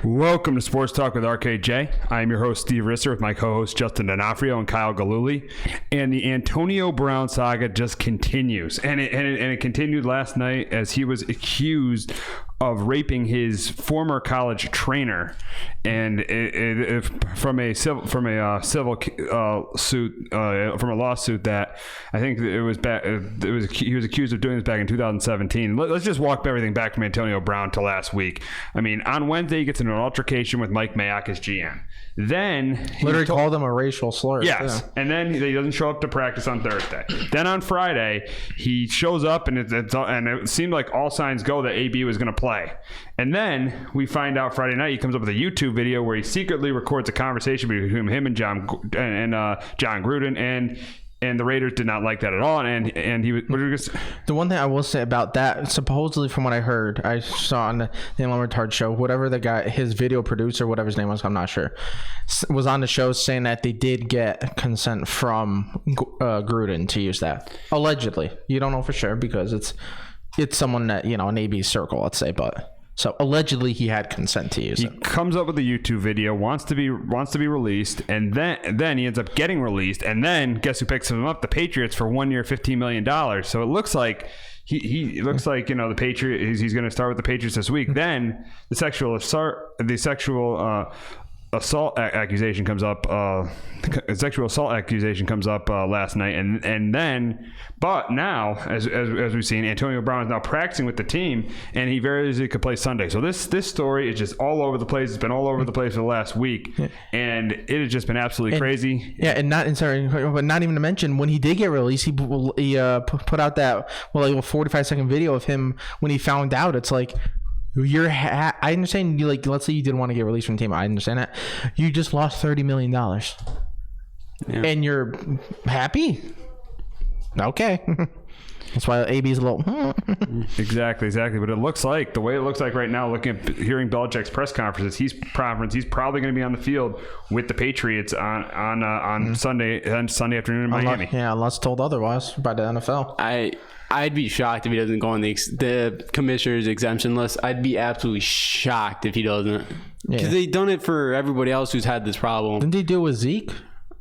Welcome to Sports Talk with RKJ. I am your host, Steve Risser, with my co-hosts Justin D'Onofrio and Kyle Galuli. And the Antonio Brown saga just continues. And it continued last night as he was accused of raping his former college trainer, and from a lawsuit that I think he was accused of doing this back in 2017. Let's just walk everything back from Antonio Brown to last week. I mean, on Wednesday he gets into an altercation with Mike Mayock, his GM. Then literally called him a racial slur. Yes, yeah. And then he doesn't show up to practice on Thursday. Then on Friday he shows up, and it seemed like all signs go that AB was going to play. And then we find out Friday night he comes up with a YouTube video where he secretly records a conversation between him and John Gruden, and the Raiders did not like that at all. And he was the one thing I will say about that, supposedly from what I heard, I saw on the Lambertard show, whatever the guy, his video producer, whatever his name was, I'm not sure, was on the show saying that they did get consent from Gruden to use that. Allegedly. You don't know for sure because it's someone that, an AB circle, let's say, but so allegedly he had consent to use it. He comes up with a YouTube video, wants to be released, and then he ends up getting released, and then guess who picks him up? The Patriots for 1 year, $15 million. So it looks like he looks like the Patriots. He's going to start with the Patriots this week. Then the sexual assault accusation comes up. Sexual assault accusation comes up last night, and then, but now, as we've seen, Antonio Brown is now practicing with the team, and he very easily could play Sunday. So this story is just all over the place. It's been all over the place for the last week, and it has just been absolutely crazy. Yeah, and not even to mention when he did get released, he put out that a 45-second video of him when he found out. It's like, I understand you, let's say you didn't want to get released from the team. I understand that. You just lost $30 million. Yeah. And you're happy? Okay. That's why AB's a little Exactly. But it looks like, the way it looks like right now, hearing Belichick's press conferences, he's probably going to be on the field with the Patriots on Sunday afternoon in Miami. Unless told otherwise by the NFL. I'd be shocked if he doesn't go on the commissioner's exemption list. I'd be absolutely shocked if he doesn't. Because they've done it for everybody else who's had this problem. Didn't they do it with Zeke?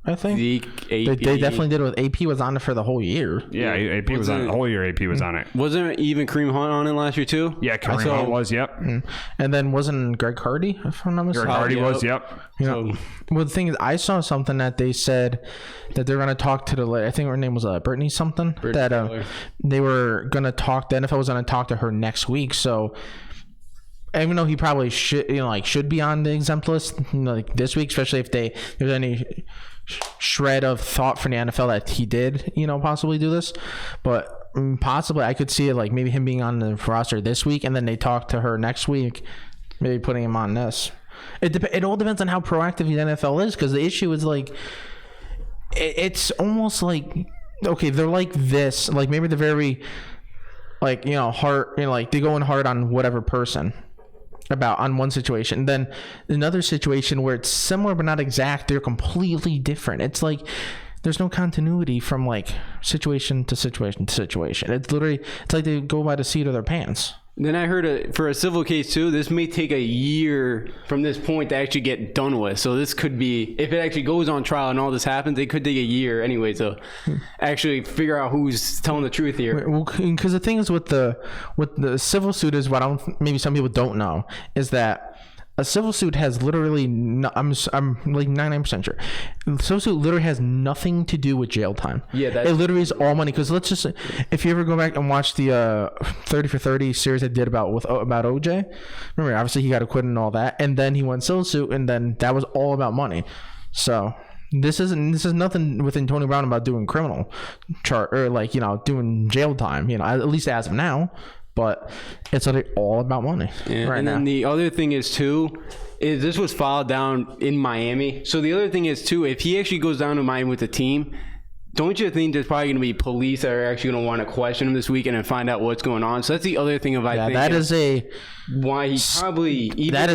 I think Zeke, AP. They definitely did it with AP. Was on it for the whole year. Yeah, AP was on it. The whole year AP was on it. Wasn't even Kareem Hunt on it last year too? Yeah, Kareem Hunt was, yep. And then wasn't Greg Hardy, if I'm not mistaken? Greg Hardy was, yep. Well, the thing is, I saw something that they said that they're going to talk to I think her name was Brittany something. Brittany they were going to talk, the NFL was going to talk to her next week. So even though he probably should be on the exempt list this week, especially if there's any shred of thought from the NFL that he did possibly do this, but possibly I could see it like maybe him being on the roster this week, and then they talk to her next week, maybe putting him on this. It all depends on how proactive the NFL is, because the issue is it's almost like, okay, they're like this, like maybe they're very hard, they go in hard on whatever person on one situation, then another situation where it's similar but not exact, they're completely different. It's like there's no continuity from situation to situation to situation. It's like they go by the seat of their pants. Then I heard for a civil case too, this may take a year from this point to actually get done with. So this could be, if it actually goes on trial and all this happens, it could take a year anyway to actually figure out who's telling the truth here. Well, because the thing is with the civil suit is what maybe some people don't know is that a civil suit has literally, I'm like 99% sure, a civil suit literally has nothing to do with jail time. Yeah, it literally is all money. Because let's just, if you ever go back and watch the 30 for 30 series I did about OJ, remember obviously he got acquitted and all that, and then he went civil suit, and then that was all about money. So this is nothing with Antonio Brown about doing criminal doing jail time. At least as of now. But it's all about money. Yeah. And then the other thing is this was filed down in Miami. So the other thing is too, if he actually goes down to Miami with the team, don't you think there's probably going to be police that are actually going to want to question him this weekend and find out what's going on? So that's the other thing that is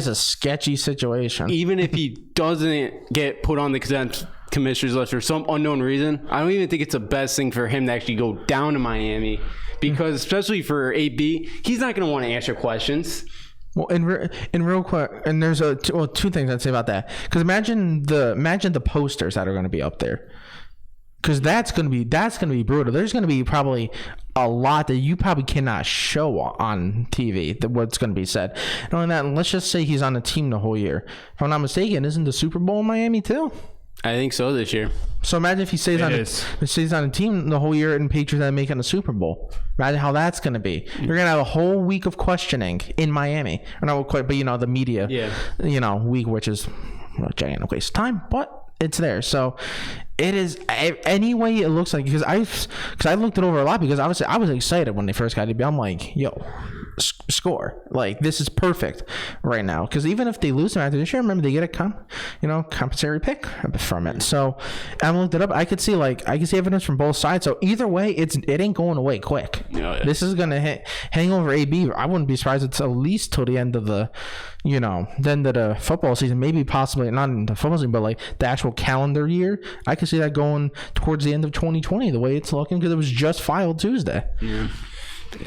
a sketchy situation. Even if he doesn't get put on the exempt commissioner's list for some unknown reason, I don't even think it's the best thing for him to actually go down to Miami. Because especially for AB, he's not going to want to answer questions. Well, in real quick, and there's two things I'd say about that. Because imagine the posters that are going to be up there. Because that's gonna be brutal. There's gonna be probably a lot that you probably cannot show on TV. What's gonna be said. Not only that, let's just say he's on the team the whole year. If I'm not mistaken, isn't the Super Bowl in Miami too? I think so this year. So imagine if he stays on the team the whole year and Patriots are making a Super Bowl. Imagine how that's gonna be. You're gonna have a whole week of questioning in Miami. Or not quite, but the media. Yeah. Week, which is a giant waste of time, but it's there. So it is any way it looks like, because I looked it over a lot, because obviously I was excited when they first got to be. I'm like, yo, score, like this is perfect right now, because even if they lose them after this year, remember they get a compensatory pick from it. So I looked it up. I could see evidence from both sides. So either way, it ain't going away quick. Yeah. This is gonna hang over AB. I wouldn't be surprised it's at least till the end of the the football season, maybe possibly not in the football season, but like the actual calendar year. I could see that going towards the end of 2020 the way it's looking, because it was just filed Tuesday. Yeah.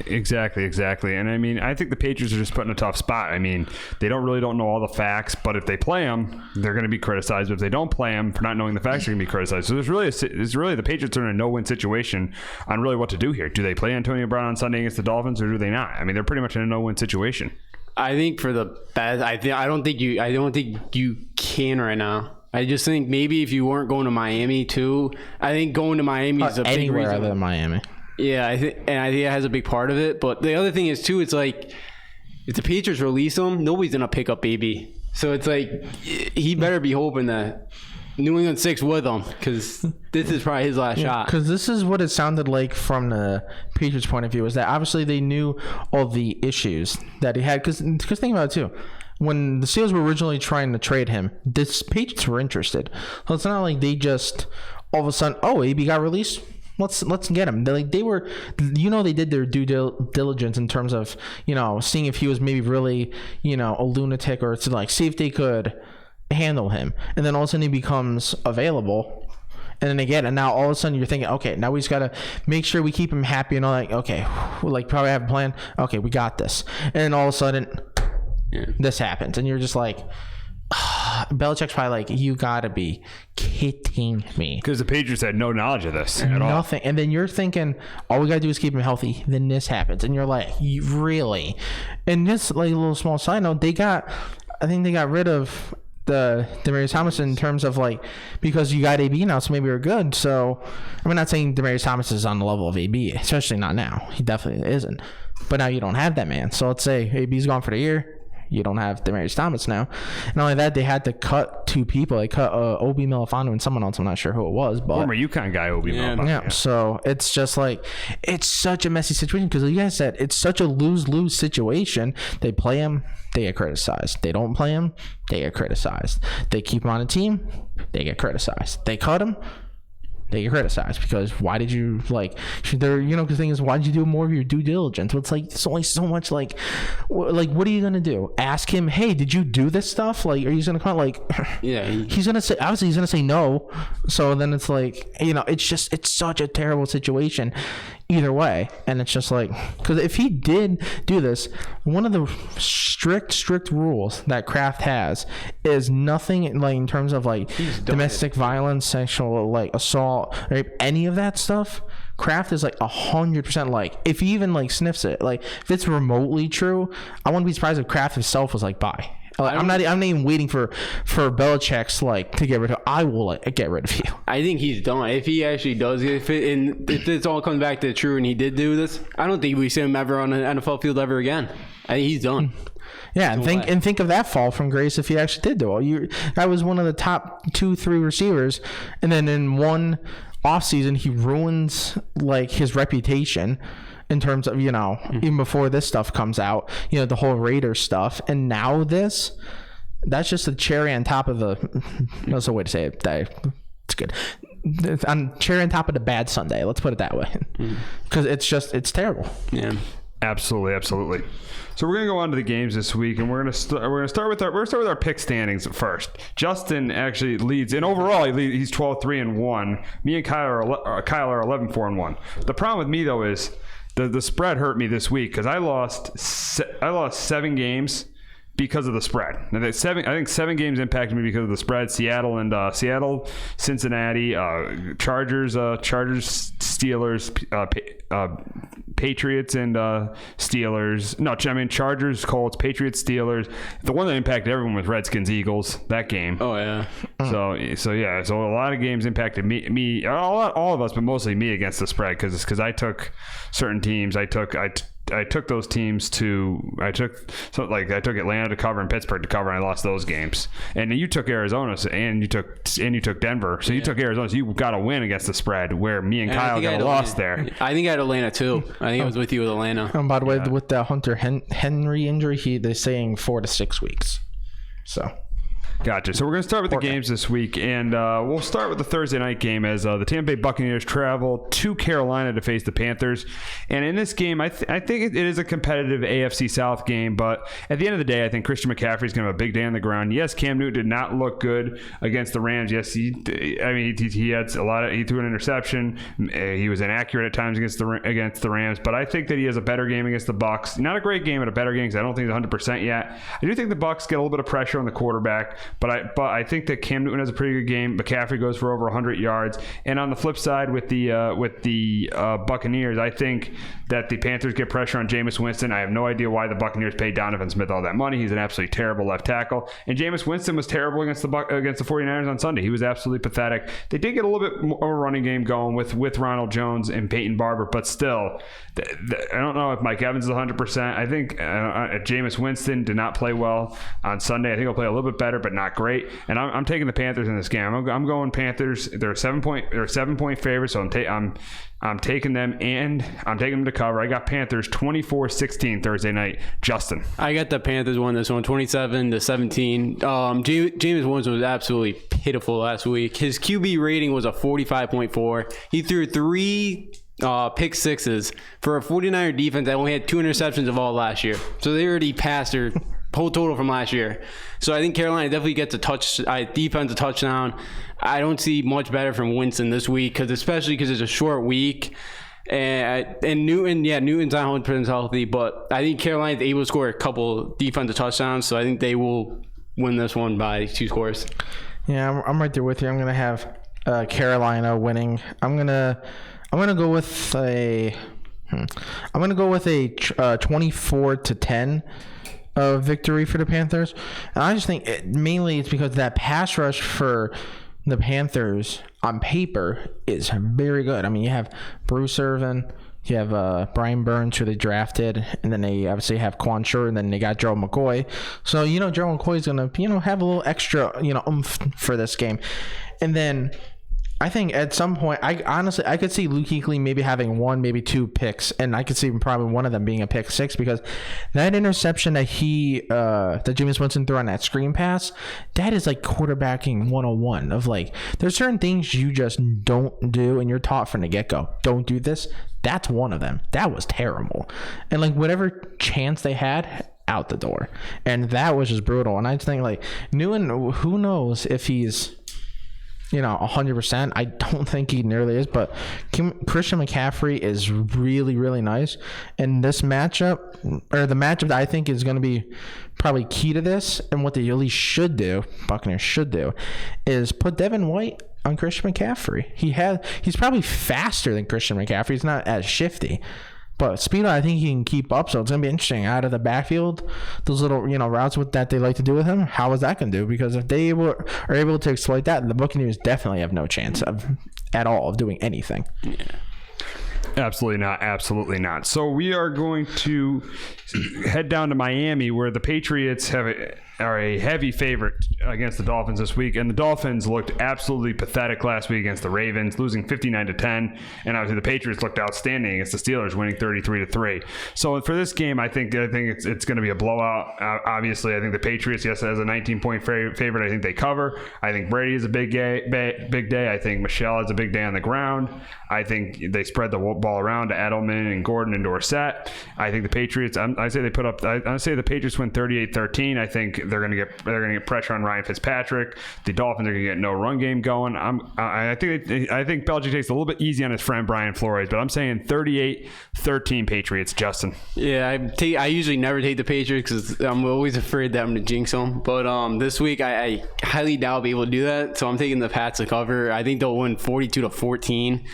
Exactly. And I mean, I think the Patriots are just put in a tough spot. I mean, they don't know all the facts, but if they play them, they're going to be criticized. But if they don't play them for not knowing the facts, they're going to be criticized. So there's really the Patriots are in a no-win situation on really what to do here. Do they play Antonio Brown on Sunday against the Dolphins, or do they not? I mean, they're pretty much in a no-win situation. I think for the best, I don't think you can right now. I just think maybe if you weren't going to Miami too, I think going to Miami is a big anywhere reason. other than Miami. Yeah, I think it has a big part of it. But the other thing is too, it's like if the Patriots release him, nobody's gonna pick up AB. So it's like he better be hoping that New England sticks with him, because this is probably his last shot. Because this is what it sounded like from the Patriots' point of view, is that obviously they knew all the issues that he had. Because think about it too. When the Steelers were originally trying to trade him, the Patriots were interested. So it's not like they just all of a sudden, AB got released, let's get him. They were, they did their due diligence in terms of seeing if he was maybe really a lunatic, or to like see if they could handle him. And then all of a sudden he becomes available, and then again, and now all of a sudden you're thinking, okay, now we just gotta make sure we keep him happy and all, like, okay, like probably have a plan. Okay, we got this. And then all of a sudden. Yeah. This happens, and you're just like, Belichick's probably like, you gotta be kidding me, because the Patriots had no knowledge of this at all. Nothing. And then you're thinking, all we gotta do is keep him healthy. Then this happens, and you're like, really? And just like a little small side note, I think they got rid of the Demaryius Thomas in terms of like, because you got AB now, so maybe we're good. So I'm not saying Demaryius Thomas is on the level of AB, especially not now. He definitely isn't. But now you don't have that man. So let's say AB's gone for the year. You don't have Demaryius Thomas now. Not only that, they had to cut two people. They cut Obi Melifonwu and someone else. I'm not sure who it was, but former UConn guy Obi Melifonwu. Yeah. So it's just like, it's such a messy situation, because like you guys said, it's such a lose-lose situation. They play him, they get criticized. They don't play him, they get criticized. They keep him on a team, they get criticized. They cut him, they get criticized, because why did you because the thing is, why did you do more of your due diligence? Well, it's like, there's only so much, what are you gonna do? Ask him, hey, did you do this stuff? Like, are you gonna come he's gonna say, obviously he's gonna say no. So then it's like, it's such a terrible situation either way. And it's just like, because if he did do this, one of the strict rules that Kraft has is nothing in terms of domestic violence, sexual assault, rape, any of that stuff. Kraft is 100% if he even sniffs it, if it's remotely true, I wouldn't be surprised if Kraft himself was bye. I'm not even waiting for Belichick's to get rid of. I will get rid of you. I think he's done. If he actually does, if it's all comes back to true and he did do this, I don't think we see him ever on an NFL field ever again. I think he's done. Yeah, and think of that fall from grace if he actually did do it. That was one of the top 2-3 receivers, and then in one offseason he ruins his reputation. In terms of, even before this stuff comes out, the whole Raiders stuff, and now that's just the cherry on top of that's a way to say it. It's good. On cherry on top of the bad Sunday. Let's put it that way, because it's terrible. Yeah, absolutely. So we're gonna go on to the games this week, and we're gonna start with our pick standings first. Justin actually leads, and overall he's 12-3-1. Me and Kyle are 11-4-1. The problem with me though is the spread hurt me this week, because I lost 7 games because of the spread. Now, I think 7 games impacted me because of the spread. Seattle, Cincinnati, Chargers, Steelers, Patriots, and Steelers. No, I mean Chargers, Colts, Patriots, Steelers. The one that impacted everyone was Redskins, Eagles. That game. Oh yeah. So a lot of games impacted me, all of us, but mostly me against the spread because I took certain teams. I took those teams I took Atlanta to cover and Pittsburgh to cover, and I lost those games. And you took Arizona and you took Denver. So you took Arizona. So you got to win against the spread, where me and Kyle got lost there. I think I had Atlanta too. I think I was with you with Atlanta. And by the way, with the Hunter Henry injury, they're saying 4 to 6 weeks. So. Gotcha. So we're going to start with the games this week, and we'll start with the Thursday night game as the Tampa Bay Buccaneers travel to Carolina to face the Panthers. And in this game, I think it is a competitive AFC South game, but at the end of the day, I think Christian McCaffrey is going to have a big day on the ground. Yes, Cam Newton did not look good against the Rams. Yes, he had he threw an interception. He was inaccurate at times against the Rams, but I think that he has a better game against the Bucs. Not a great game, but a better game because I don't think he's 100% yet. I do think the Bucs get a little bit of pressure on the quarterback. But I think that Cam Newton has a pretty good game. McCaffrey goes for over 100 yards. And on the flip side with the Buccaneers, I think that the Panthers get pressure on Jameis Winston. I have no idea why the Buccaneers paid Donovan Smith all that money. He's an absolutely terrible left tackle. And Jameis Winston was terrible against the 49ers on Sunday. He was absolutely pathetic. They did get a little bit more of a running game going with Ronald Jones and Peyton Barber, but still, I don't know if Mike Evans is 100%. I think Jameis Winston did not play well on Sunday. I think he'll play a little bit better, but not great. And I'm taking the Panthers in this game. I'm going Panthers. They're a 7-point favorite, so I'm taking them, and I'm taking them to cover. I got Panthers 24-16 Thursday night. Justin, I got the Panthers won this one 27-17. James Winston was absolutely pitiful last week. His QB rating was a 45.4. He threw 3 pick sixes for a 49er defense that only had 2 interceptions of all last year. So they already passed their whole total from last year. So I think Carolina definitely gets defense a touchdown. I don't see much better from Winston this week, especially because it's a short week. And Newton's not 100% healthy, but I think Carolina's able to score a couple defensive touchdowns, so I think they will win this one by 2 scores. Yeah, I'm right there with you. I'm gonna have Carolina winning. I'm gonna go with a 24-10 victory for the Panthers. And I just think mainly it's because that pass rush for the Panthers on paper is very good. I mean, you have Bruce Irvin, you have Brian Burns, who they drafted, and then they obviously have Quan Shur, and then they got Gerald McCoy. So, Gerald McCoy is going to, have a little extra, oomph for this game. And then I think at some point, I could see Luke Kuechly maybe having 1, maybe 2 picks, and I could see probably one of them being a pick 6, because that interception that Jameis Winston threw on that screen pass, that is like quarterbacking 101 of there's certain things you just don't do, and you're taught from the get-go. Don't do this. That's one of them. That was terrible. And whatever chance they had, out the door. And that was just brutal. And I just think Newton, who knows if he's 100%. I don't think he nearly is, but Christian McCaffrey is really, really nice. And this matchup, or the matchup that I think is going to be probably key to this, and what they really should do, Buccaneers should do, is put Devin White on Christian McCaffrey. He's probably faster than Christian McCaffrey. He's not as shifty. But speed, I think he can keep up, so it's going to be interesting. Out of the backfield, those little routes that they like to do with him, how is that going to do? Because if they are able to exploit that, the Buccaneers definitely have no chance at all of doing anything. Yeah. Absolutely not. So we are going to head down to Miami, where the Patriots are a heavy favorite against the Dolphins this week, and the Dolphins looked absolutely pathetic last week against the Ravens, losing 59-10, and obviously the Patriots looked outstanding against the Steelers, winning 33-3. So for this game, I think it's going to be a blowout. Obviously, I think the Patriots, yes, as a 19-point favorite, I think they cover. I think Brady is a big day. I think Michelle has a big day on the ground. I think they spread the ball around to Edelman and Gordon and Dorsett. I think the Patriots, I say the Patriots win 38-13. I think get pressure on Ryan Fitzpatrick. The Dolphins are going to get no run game going. I think Belichick takes a little bit easy on his friend Brian Flores, but I'm saying 38-13 Patriots. Justin. Yeah, I usually never take the Patriots because I'm always afraid that I'm going to jinx them. But this week I highly doubt I'll be able to do that, so I'm taking the Pats to cover. I think they'll win 42-14.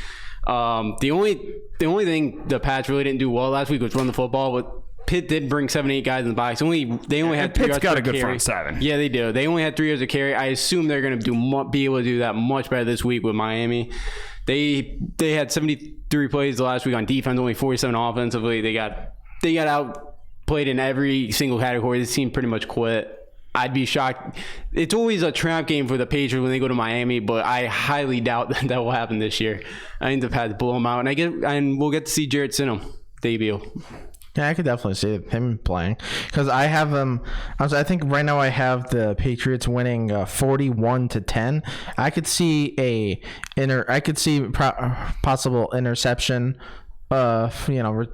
The only thing the Pats really didn't do well last week was run the football, but Pitt did bring 7-8 guys in the box. They only had 3 yards Pitt's got per a good carry. front seven. Yeah, they do. They only had 3 yards of carry. I assume they're going to be able to do that much better this week with Miami. They had 73 plays last week on defense, only 47 offensively. They got outplayed in every single category. This team pretty much quit. I'd be shocked. It's always a trap game for the Patriots when they go to Miami, but I highly doubt that will happen this year. I think the Pats blow them out, and we'll get to see Jarrett Stidham debut. Yeah, I could definitely see him playing because I have them. I think right now I have the Patriots winning 41-10. I could see possible interception,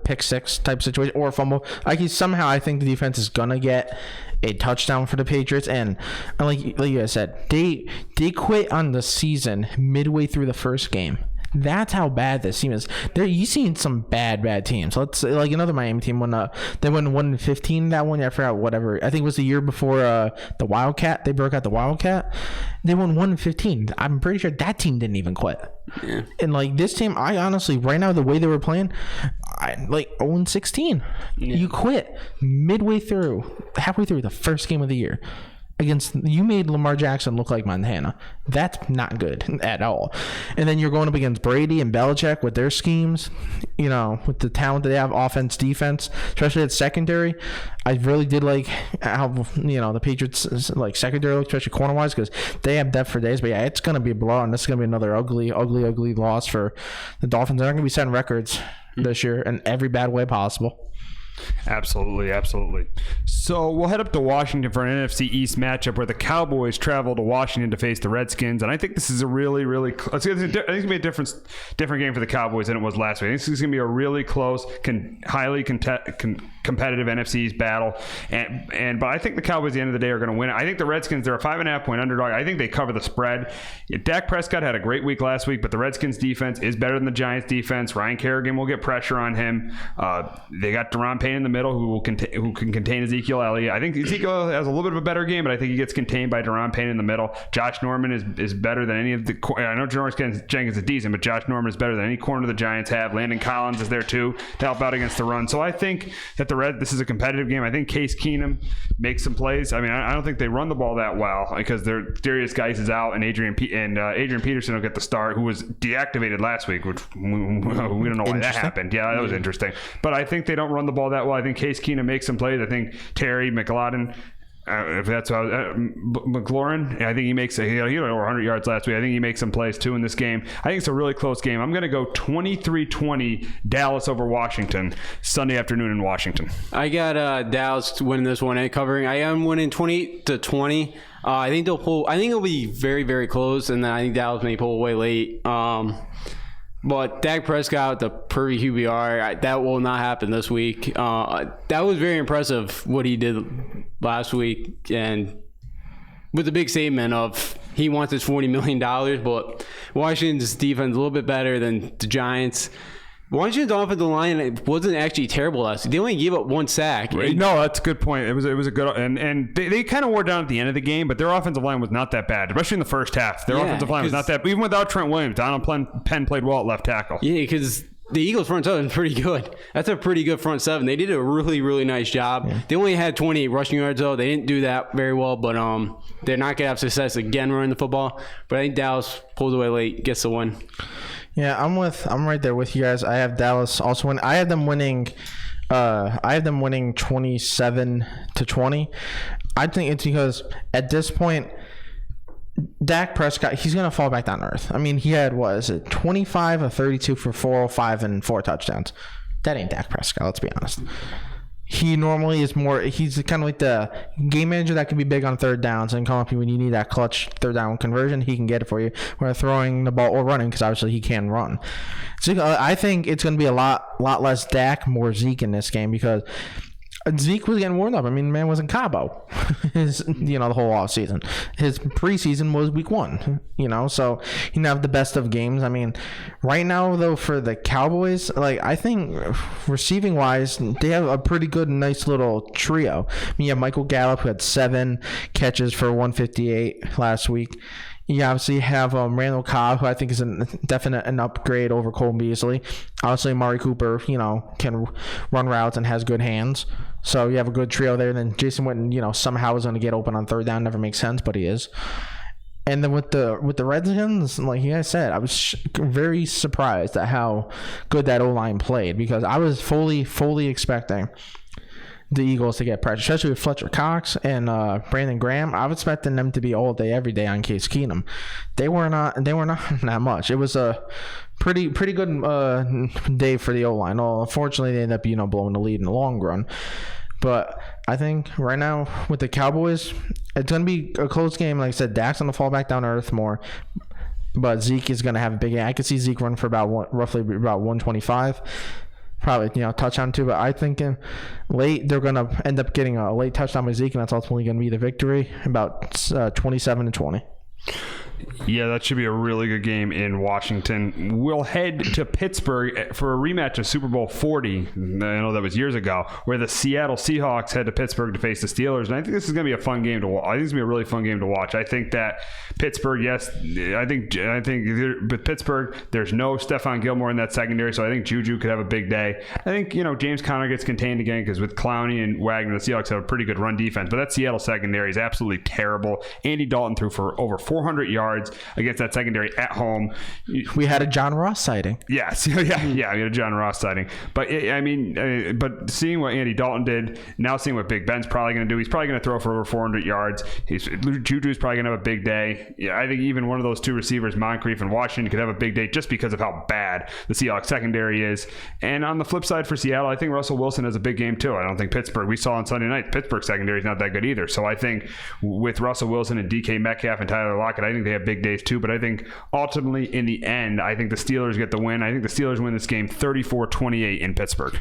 pick six type situation or fumble. I think the defense is gonna get a touchdown for the Patriots, and like you guys said, they quit on the season midway through the first game. That's how bad this team is. You've seen some bad teams. Let's say, like another Miami team they won 1-15 that one. I forgot whatever. I think it was the year before the Wildcat. They broke out the Wildcat. They won 1-15. I'm pretty sure that team didn't even quit. Yeah. And like this team, I honestly right now the way they were playing, 0-16. Yeah. You quit halfway through the first game of the year. You made Lamar Jackson look like Montana. That's not good at all. And then you're going up against Brady and Belichick with their schemes, with the talent that they have, offense, defense, especially at secondary. I really did like how, the Patriots like secondary, especially corner-wise, because they have depth for days. But yeah, it's going to be a blowout, and this is going to be another ugly loss for the Dolphins. They're going to be setting records this year in every bad way possible. Absolutely. So we'll head up to Washington for an NFC East matchup where the Cowboys travel to Washington to face the Redskins, and I think this is a really, really. I think it's gonna be a different game for the Cowboys than it was last week. I think this is gonna be a really close, highly competitive NFC East battle, but I think the Cowboys at the end of the day are gonna win it. I think the Redskins, they're a 5.5-point underdog. I think they cover the spread. Dak Prescott had a great week last week, but the Redskins defense is better than the Giants defense. Ryan Kerrigan will get pressure on him. They got Deron Payne in the middle who can contain Ezekiel Elliott. I think Ezekiel has a little bit of a better game, but I think he gets contained by Deron Payne in the middle. Josh Norman is better than any of the. I know Janoris Jenkins is decent, but Josh Norman is better than any corner the Giants have. Landon Collins is there too to help out against the run. So I think that this is a competitive game. I think Case Keenum makes some plays. I mean, I don't think they run the ball that well because Darius Geis is out and Adrian Peterson will get the start, who was deactivated last week, which we don't know why that happened. Yeah, that was interesting. But I think they don't run the ball that well. I think Case Keenum makes some plays. I think Terry McLaurin, if that's how McLaurin, I think he had over 100 yards last week. I think he makes some plays too in this game. I think it's a really close game. I'm going to go 23-20 Dallas over Washington Sunday afternoon in Washington. I got Dallas winning this one and covering. I am winning 20-20. I think it'll be very, very close, and then I think Dallas may pull away late. But Dak Prescott, the per QBR, that will not happen this week. That was very impressive what he did last week, and with the big statement of he wants his $40 million, but Washington's defense a little bit better than the Giants. Washington's offensive line wasn't actually terrible last week. They only gave up 1 sack. Right. No, that's a good point. It was a good and they kind of wore down at the end of the game, but their offensive line was not that bad, especially in the first half. Their offensive line was not that. Even without Trent Williams, Donald Penn played well at left tackle. Yeah, because the Eagles' front seven is pretty good. That's a pretty good front seven. They did a really, really nice job. Yeah. They only had 28 rushing yards, though. They didn't do that very well, but they're not going to have success again running the football. But I think Dallas pulls away late, gets the win. Yeah, I'm right there with you guys. I have Dallas also win. I have them winning 27-20. I think it's because at this point, Dak Prescott, he's going to fall back down to earth. I mean, he had, 25 of 32 for 405 and 4 touchdowns. That ain't Dak Prescott, let's be honest. He normally is he's kind of like the game manager that can be big on third downs and come up when you need that clutch third down conversion. He can get it for you when throwing the ball or running, because obviously he can run. So I think it's going to be a lot less Dak, more Zeke in this game, because Zeke was getting warmed up. I mean, the man was in Cabo, the whole off season. His preseason was week 1, so he didn't have the best of games. I mean, right now though, for the Cowboys, I think receiving wise, they have a pretty good, nice little trio. I mean, you have Michael Gallup, who had 7 catches for 158 last week. You obviously have Randall Cobb, who I think is an upgrade over Cole Beasley. Obviously, Amari Cooper, can run routes and has good hands. So you have a good trio there. And then Jason Witten, somehow is going to get open on third down. Never makes sense, but he is. And then with the Redskins, like you guys said, I was very surprised at how good that O-line played, because I was fully expecting the Eagles to get pressure, especially with Fletcher Cox and Brandon Graham. I was expecting them to be all day, every day on Case Keenum. They were not that much. It was a pretty good day for the O-line. Unfortunately, they ended up blowing the lead in the long run. But I think right now with the Cowboys, it's going to be a close game. Like I said, Dak's going to fall back down to earth more. But Zeke is going to have a big game. I could see Zeke run for roughly about 125. Probably, touchdown too, but I think late they're going to end up getting a late touchdown by Zeke, and that's ultimately going to be the victory, about 27-20. Yeah, that should be a really good game in Washington. We'll head to Pittsburgh for a rematch of Super Bowl 40. I know that was years ago, where the Seattle Seahawks head to Pittsburgh to face the Steelers. And I think this is going to be a fun game to watch. I think it's going to be a really fun game to watch. I think that Pittsburgh, yes, I think with Pittsburgh, there's no Stephon Gilmore in that secondary, so I think Juju could have a big day. I think, James Conner gets contained again, because with Clowney and Wagner, the Seahawks have a pretty good run defense. But that Seattle secondary is absolutely terrible. Andy Dalton threw for over 400 yards against that secondary at home. We had a John Ross sighting. Yes, we had a John Ross sighting. But but seeing what Andy Dalton did, now seeing what Big Ben's probably going to do, he's probably going to throw for over 400 yards. Juju's probably going to have a big day. Yeah, I think even one of those two receivers, Moncrief and Washington, could have a big day just because of how bad the Seahawks secondary is. And on the flip side for Seattle, I think Russell Wilson has a big game too. I don't think Pittsburgh, we saw on Sunday night, Pittsburgh secondary is not that good either. So I think with Russell Wilson and DK Metcalf and Tyler Lockett, I think they have big days too. But I think ultimately in the end, I think the Steelers get the win. I think the Steelers win this game 34-28 in Pittsburgh.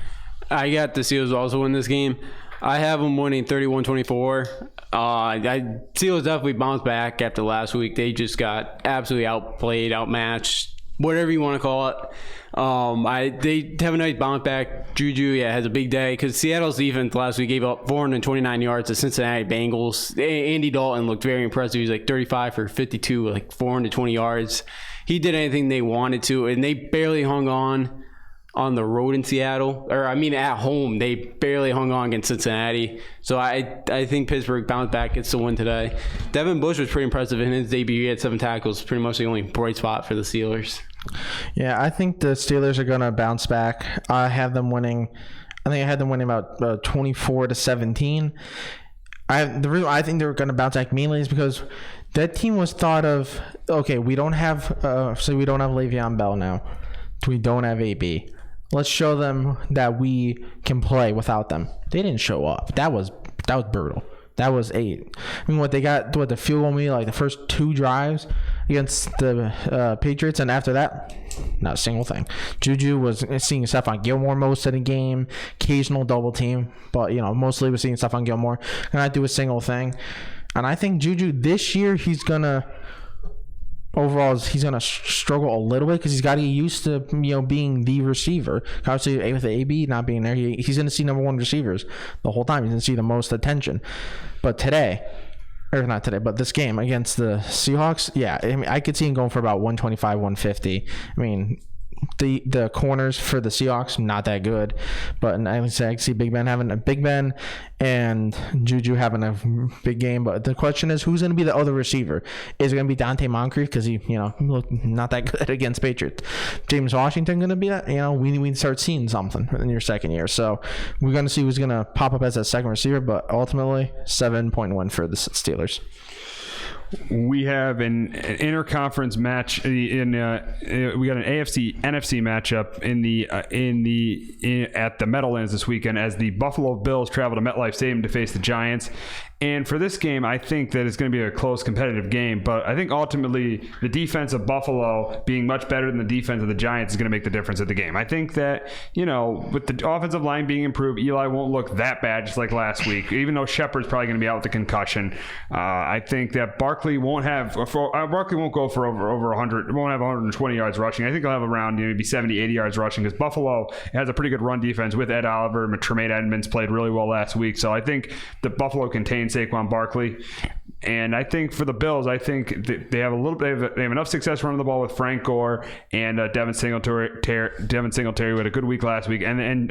I got the Steelers also win this game. I have them winning 31-24. Steelers definitely bounced back after last week. They just got absolutely outplayed, outmatched, whatever you want to call it. They have a nice bounce back. Juju, has a big day, because Seattle's defense last week gave up 429 yards to Cincinnati Bengals. Andy Dalton looked very impressive. He was like 35 for 52, like 420 yards. He did anything they wanted to, and they barely hung on the road in Seattle. At home, they barely hung on against Cincinnati. So I think Pittsburgh bounced back, gets the win today. Devin Bush was pretty impressive in his debut. He had 7 tackles, pretty much the only bright spot for the Steelers. Yeah, I think the Steelers are going to bounce back. I had them winning about 24-17. The reason I think they're going to bounce back mainly is because that team was thought of, okay, we don't have Le'Veon Bell now. We don't have AB. Let's show them that we can play without them. They didn't show up. That was brutal. That was 8. What they got, the field goal me, like the first 2 drives against the Patriots, and after that, not a single thing. Juju was seeing Stephon Gilmore most of the game, occasional double team, but mostly was seeing Stephon Gilmore, and I do a single thing. And I think Juju this year, he's gonna struggle a little bit, because he's got to get used to being the receiver. Obviously, with the AB not being there, he's going to see number 1 receivers the whole time. He's going to see the most attention. But this game against the Seahawks, I could see him going for about 125, 150. The corners for the Seahawks, not that good, but I can see Big Ben having a big Ben and Juju having a big game. But the question is, who's going to be the other receiver? Is it going to be Dante Moncrief, because he looked not that good against Patriots? James Washington going to be that? We start seeing something in your second year, so we're going to see who's going to pop up as a second receiver. But ultimately, 7-point win for the Steelers. We have an interconference match we got an AFC NFC matchup at the Meadowlands this weekend as the Buffalo Bills travel to MetLife Stadium to face the Giants. And for this game, I think that it's going to be a close competitive game, but I think ultimately the defense of Buffalo being much better than the defense of the Giants is going to make the difference of the game. I think that, with the offensive line being improved, Eli won't look that bad just like last week, even though Shepard's probably going to be out with the concussion. I think that Barkley won't go for over 100, won't have 120 yards rushing. I think he'll have around maybe 70, 80 yards rushing because Buffalo has a pretty good run defense with Ed Oliver. Tremaine Edmonds played really well last week, so I think the Buffalo contains Saquon Barkley. And I think for the Bills, I think they have enough success running the ball with Frank Gore and Devin Singletary. Devin Singletary had a good week last week, and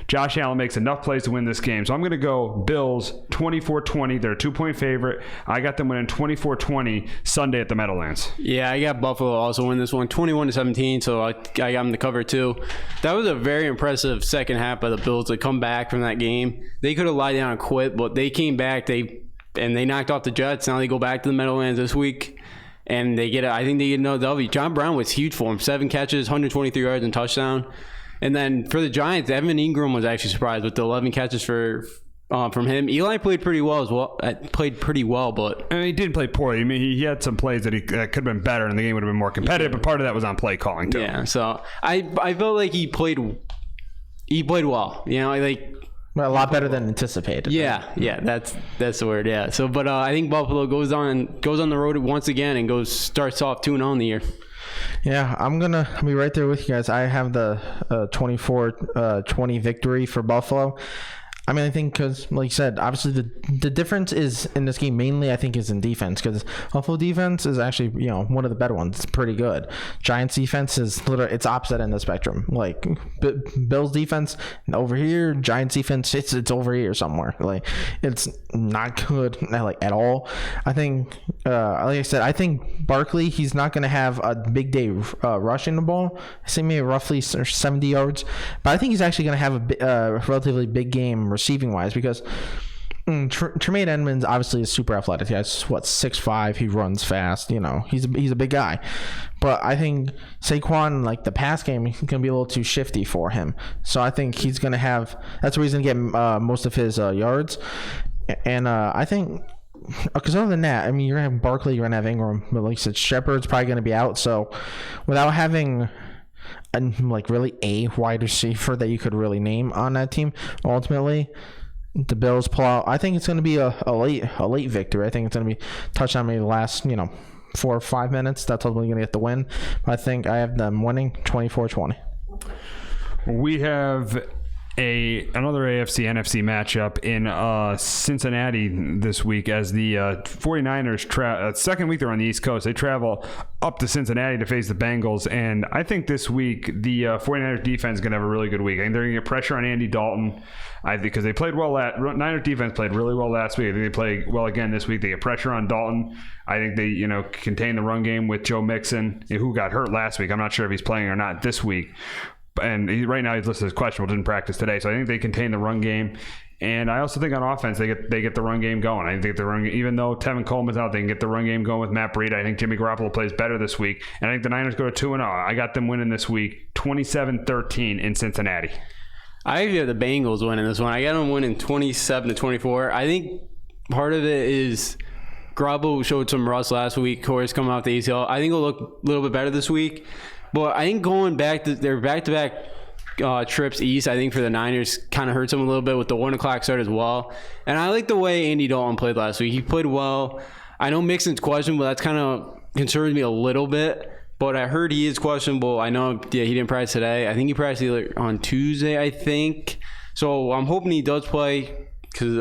Josh Allen makes enough plays to win this game. So I'm going to go Bills 24-20. They're a 2-point favorite. I got them winning 24-20 Sunday at the Meadowlands. Yeah, I got Buffalo also win this one 21-17. So I got them to cover too. That was a very impressive second half by the Bills to come back from that game. They could have lied down and quit, but they came back. They knocked off the Jets. Now they go back to the Meadowlands this week, and I think they get another W. John Brown was huge for him. 7 catches, 123 yards, and touchdown. And then for the Giants, Evan Ingram was actually surprised with the 11 catches from him. Eli played pretty well as well. But he didn't play poorly. I mean, he had some plays that could have been better, and the game would have been more competitive. But part of that was on play calling too. Yeah. So I felt like he played well. A lot better than anticipated. Yeah, that's the word. Yeah. So, but I think Buffalo goes on the road once again and starts off 2-0 in the year. Yeah, I'm gonna be right there with you guys. I have the 24-20 victory for Buffalo. I mean, I think because, like you said, obviously the difference is in this game mainly, I think, is in defense because Buffalo defense is actually, one of the better ones. It's pretty good. Giants defense is literally, it's opposite end of the spectrum. Like, Bills defense over here, Giants defense, it's over here somewhere. Like, it's not good, like, at all. I think, like I said, I think Barkley, he's not going to have a big day rushing the ball. I say maybe roughly 70 yards. But I think he's actually going to have a relatively big game receiving wise because Tremaine Edmonds obviously is super athletic. He's 6'5", he runs fast, he's a big guy. But I think Saquon, like the pass game, he's gonna be a little too shifty for him. So I think he's gonna have, that's where he's gonna get most of his yards. And I think, because other than that, I mean, you're gonna have Barkley, you're gonna have Ingram, but like you said, Shepard's probably gonna be out. So without having really a wide receiver that you could really name on that team, ultimately the Bills pull out. I think it's going to be a late victory. I think it's going to be touchdown maybe the last 4 or 5 minutes. That's ultimately going to get the win. But I think I have them winning 24-20. We have another AFC NFC matchup in Cincinnati this week as the 49ers second week they're on the East Coast. They travel up to Cincinnati to face the Bengals, and I think this week the 49ers defense is going to have a really good week. I think they're going to get pressure on Andy Dalton because they played well. Niners defense played really well last week. I think they play well again this week. They get pressure on Dalton. I think they contain the run game with Joe Mixon, who got hurt last week. I'm not sure if he's playing or not this week. And right now he's listed as questionable, didn't practice today. So I think they contain the run game. And I also think on offense, they get the run game going. I think the run game, even though Tevin Coleman's out, they can get the run game going with Matt Breida. I think Jimmy Garoppolo plays better this week. And I think the Niners go to 2-0. I got them winning this week 27-13 in Cincinnati. I actually have the Bengals winning this one. I got them winning 27-24. I think part of it is Garoppolo showed some rust last week. Corey's coming off the ACL. I think it'll look a little bit better this week. But I think going back to their back-to-back trips east, I think for the Niners kind of hurts them a little bit with the 1 o'clock start as well. And I like the way Andy Dalton played last week. He played well. I know Mixon's questionable, but that's kind of concerns me a little bit. But I heard he is questionable. I know he didn't practice today. I think he practiced either on Tuesday, I think. So I'm hoping he does play because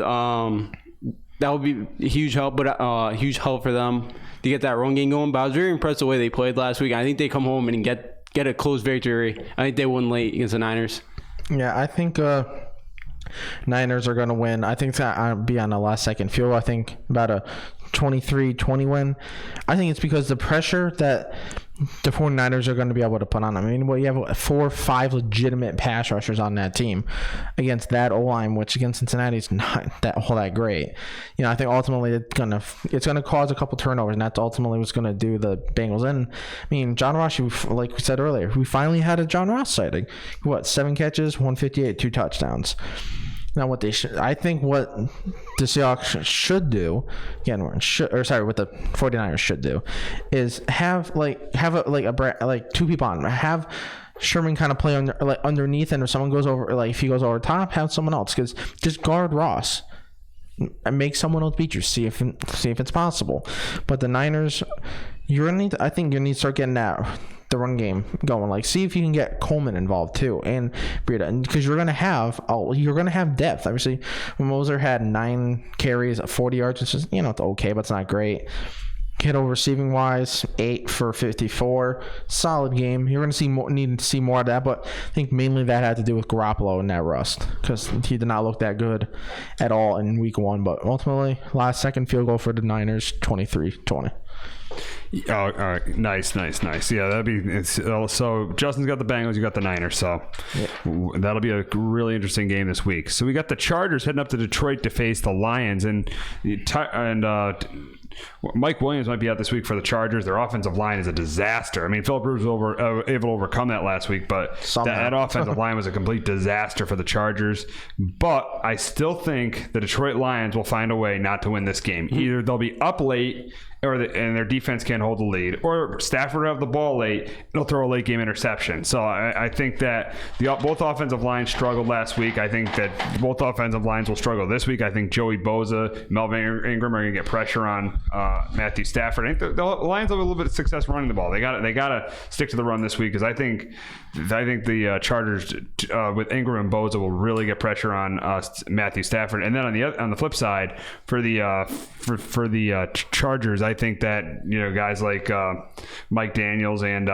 that would be a huge help, but huge help for them to get that run game going. But I was very impressed the way they played last week. I think they come home and get a close victory. I think they won late against the Niners. Yeah, I think Niners are going to win. I think it's going to be on a last-second field. I think about a 23-20 win. I think it's because the pressure that the 49ers are going to be able to put on them. I mean, you have 4 or 5 legitimate pass rushers on that team against that O-line, which against Cincinnati is not that great. I think ultimately it's gonna cause a couple turnovers, and that's ultimately what's going to do the Bengals in. I mean, John Ross, like we said earlier, we finally had a John Ross sighting. 7 catches, 158, 2 touchdowns. Now, what the Seahawks should do, what the 49ers should do, is have 2 people on. Have Sherman kind of play underneath, and if someone goes over, if he goes over top, have someone else. Because just guard Ross and make someone else beat you. See if it's possible. But the Niners, you're gonna need. I think you need to start getting the run game going. See if you can get Coleman involved too, and Breida, because you're gonna have depth. Obviously, when Moser had 9 carries at 40 yards, it's just it's okay, but it's not great. Kittle receiving wise, 8 for 54, solid game. You're gonna need to see more of that, but I think mainly that had to do with Garoppolo and that rust, because he did not look that good at all in week 1. But ultimately, last second field goal for the Niners, 23-20. Oh, all right. Nice. Yeah, that'd be so Justin's got the Bengals, you got the Niners, so that'll be a really interesting game this week. So we got the Chargers heading up to Detroit to face the Lions, and Mike Williams might be out this week for the Chargers. Their offensive line is a disaster. I mean, Philip Rivers was able to overcome that last week, but that offensive line was a complete disaster for the Chargers. But I still think the Detroit Lions will find a way not to win this game. Either they'll be up late, and their defense can't hold the lead, or Stafford will have the ball late, they'll throw a late game interception. So I think that both offensive lines struggled last week. I think that both offensive lines will struggle this week. I think Joey Bosa, Melvin Ingram are going to get pressure on Matthew Stafford. I think the Lions have a little bit of success running the ball. They got to stick to the run this week, because I think the Chargers with Ingram and Bosa will really get pressure on Matthew Stafford. And then on the flip side, for the Chargers, I think that guys like Mike Daniels and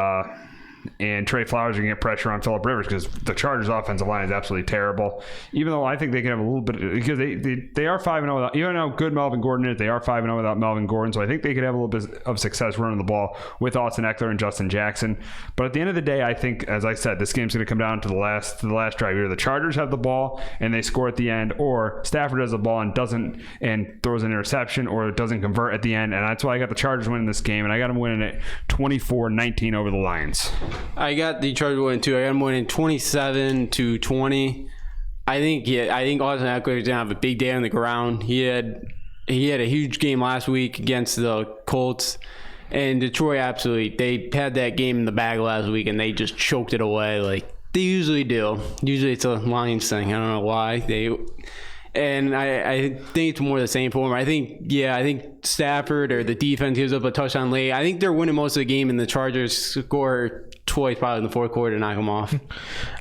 Trey Flowers are going to get pressure on Phillip Rivers, because the Chargers' offensive line is absolutely terrible. Even though I think they can have a little bit, because they are 5-0 without, even how good Melvin Gordon is, they are 5-0 without Melvin Gordon. So I think they could have a little bit of success running the ball with Austin Eckler and Justin Jackson. But at the end of the day, I think, as I said, this game's going to come down to the last drive. Either the Chargers have the ball and they score at the end, or Stafford has the ball and throws an interception, or it doesn't convert at the end. And that's why I got the Chargers winning this game, and I got them winning it 24-19 over the Lions. I got the Chargers winning too. I got them winning 27-20. I think Austin Eckler is gonna have a big day on the ground. He had a huge game last week against the Colts, and Detroit they had that game in the bag last week, and they just choked it away like they usually do. Usually it's a Lions thing. I don't know why And I think it's more the same for them. I think Stafford or the defense gives up a touchdown late. I think they're winning most of the game, and the Chargers score twice probably in the fourth quarter to knock them off.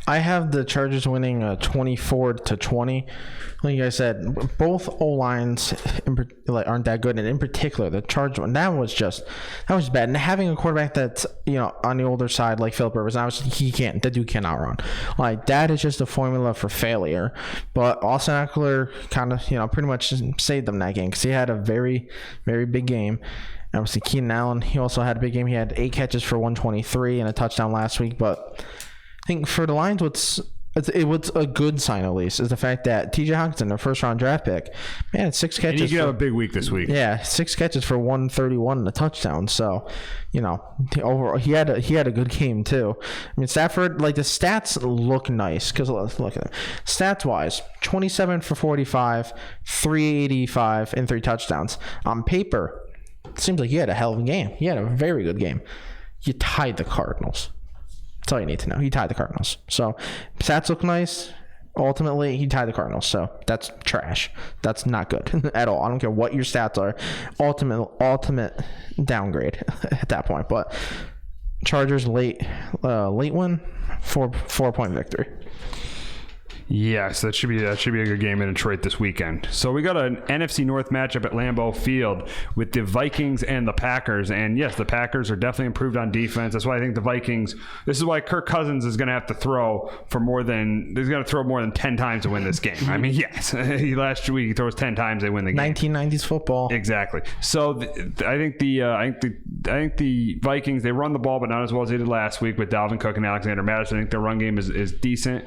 I have the Chargers winning 24-20. Like I said, both O-lines aren't that good, and in particular, the Chargers one, that was bad. And having a quarterback that's on the older side like Philip Rivers, that dude cannot run. Like, that is just a formula for failure. But Austin Eckler kind of pretty much saved them that game, because he had a very, very big game. Obviously, Keenan Allen, he also had a big game. He had 8 catches for 123 and a touchdown last week. But I think for the Lions, what's a good sign, at least, is the fact that TJ Hockenson, their first-round draft pick, 6 catches. And he could have a big week this week. Yeah, 6 catches for 131 and a touchdown. So, overall, he had a good game too. I mean, Stafford, the stats look nice, because let's look at them. Stats-wise, 27 for 45, 385, and 3 touchdowns. On paper, it seems like he had a hell of a game. He had a very good game. You tied the Cardinals. That's all you need to know. He tied the Cardinals. So, stats look nice. Ultimately, he tied the Cardinals. So, that's trash. That's not good at all. I don't care what your stats are. Ultimate downgrade at that point. But Chargers late win, 4-point victory. Yes, that should be a good game in Detroit this weekend. So we got an NFC North matchup at Lambeau Field with the Vikings and the Packers. And yes, the Packers are definitely improved on defense. That's why I think the Vikings. This is why Kirk Cousins is going to have to throw more than 10 times to win this game. I mean, yes, last week he throws 10 times, they win the game. 1990s football. Exactly. So I think the Vikings, they run the ball, but not as well as they did last week with Dalvin Cook and Alexander Mattison. I think their run game is decent.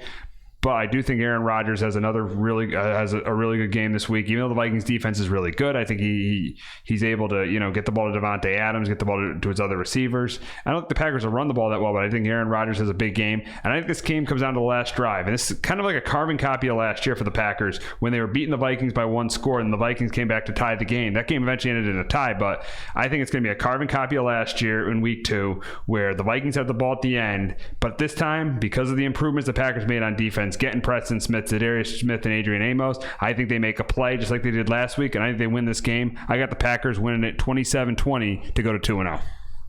But I do think Aaron Rodgers has a really good game this week. Even though the Vikings defense is really good, I think he's able to get the ball to Devontae Adams, get the ball to his other receivers. I don't think the Packers will run the ball that well, but I think Aaron Rodgers has a big game. And I think this game comes down to the last drive. And this is kind of like a carbon copy of last year for the Packers when they were beating the Vikings by one score and the Vikings came back to tie the game. That game eventually ended in a tie, but I think it's going to be a carbon copy of last year in week 2 where the Vikings have the ball at the end. But this time, because of the improvements the Packers made on defense, getting Preston Smith, Zadarius Smith, and Adrian Amos, I think they make a play just like they did last week, and I think they win this game. I got the Packers winning it 27-20 to go to 2-0.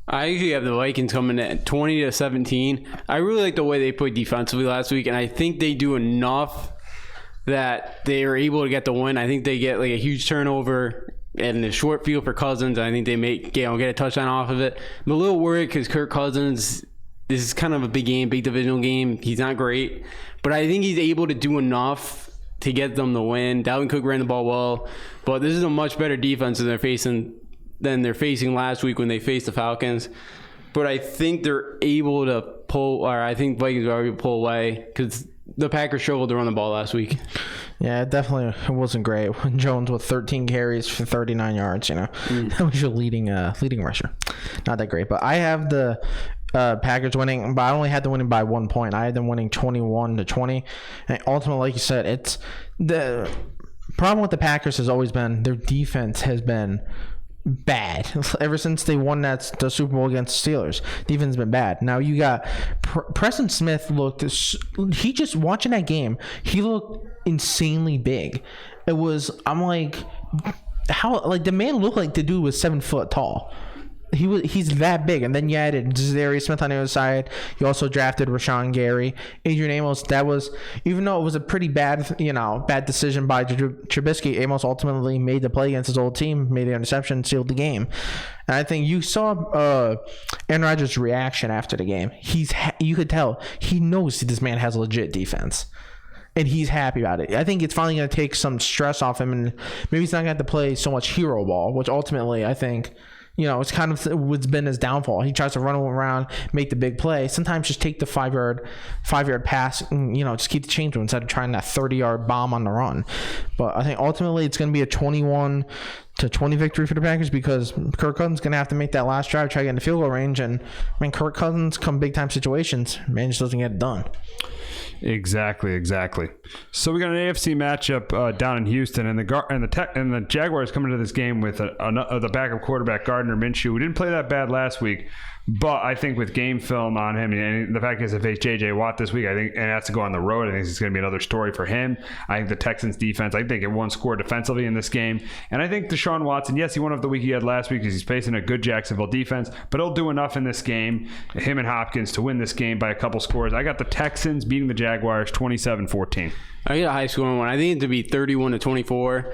I actually have the Vikings coming at 20-17. I really like the way they played defensively last week, and I think they do enough that they are able to get the win. I think they get like a huge turnover and a short field for Cousins. I think they get a touchdown off of it. I'm a little worried because Kirk Cousins, this is kind of a big game, big divisional game. He's not great, but I think he's able to do enough to get them the win. Dalvin Cook ran the ball well, but this is a much better defense than they're facing last week when they faced the Falcons. But I think they're able to I think Vikings are able to pull away because the Packers struggled to run the ball last week. Yeah, it definitely wasn't great. When Jones with 13 carries for 39 yards, that was your leading rusher. Not that great, but I have the Packers winning, but I only had them winning by 1 point. I had them winning 21-20. And ultimately, like you said, it's the problem with the Packers has always been their defense has been bad ever since they won the Super Bowl against the Steelers. Defense has been bad. Now you got Preston Smith he just watching that game, he looked insanely big. I'm like, how, like, the man looked like the dude was 7 foot tall. He's that big. And then you added Zadarius Smith on the other side. You also drafted Rashawn Gary. Adrian Amos, that was, even though it was a pretty bad decision by Trubisky, Amos ultimately made the play against his old team, made the interception, sealed the game. And I think you saw Aaron Rodgers' reaction after the game. You could tell he knows this man has a legit defense. And he's happy about it. I think it's finally going to take some stress off him, and maybe he's not going to have to play so much hero ball, which ultimately I think, it's kind of what's been his downfall. He tries to run around, make the big play. Sometimes just take the 5-yard pass and, just keep the change instead of trying that 30-yard bomb on the run. But I think ultimately it's going to be a 21-20 victory for the Packers because Kirk Cousins is going to have to make that last drive, try to get in the field goal range. And, Kirk Cousins come big-time situations, man just doesn't get it done. Exactly. So we got an AFC matchup down in Houston, and the Jaguars coming to this game with the backup quarterback Gardner Minshew, who didn't play that bad last week. But I think with game film on him and the fact that he has to face J.J. Watt this week, I think, and has to go on the road, I think it's going to be another story for him. I think the Texans defense, I think it won score defensively in this game. And I think Deshaun Watson, yes, he won off the week he had last week because he's facing a good Jacksonville defense, but he'll do enough in this game, him and Hopkins, to win this game by a couple scores. I got the Texans beating the Jaguars 27-14. I got a high scoring one. I think it to be 31-24.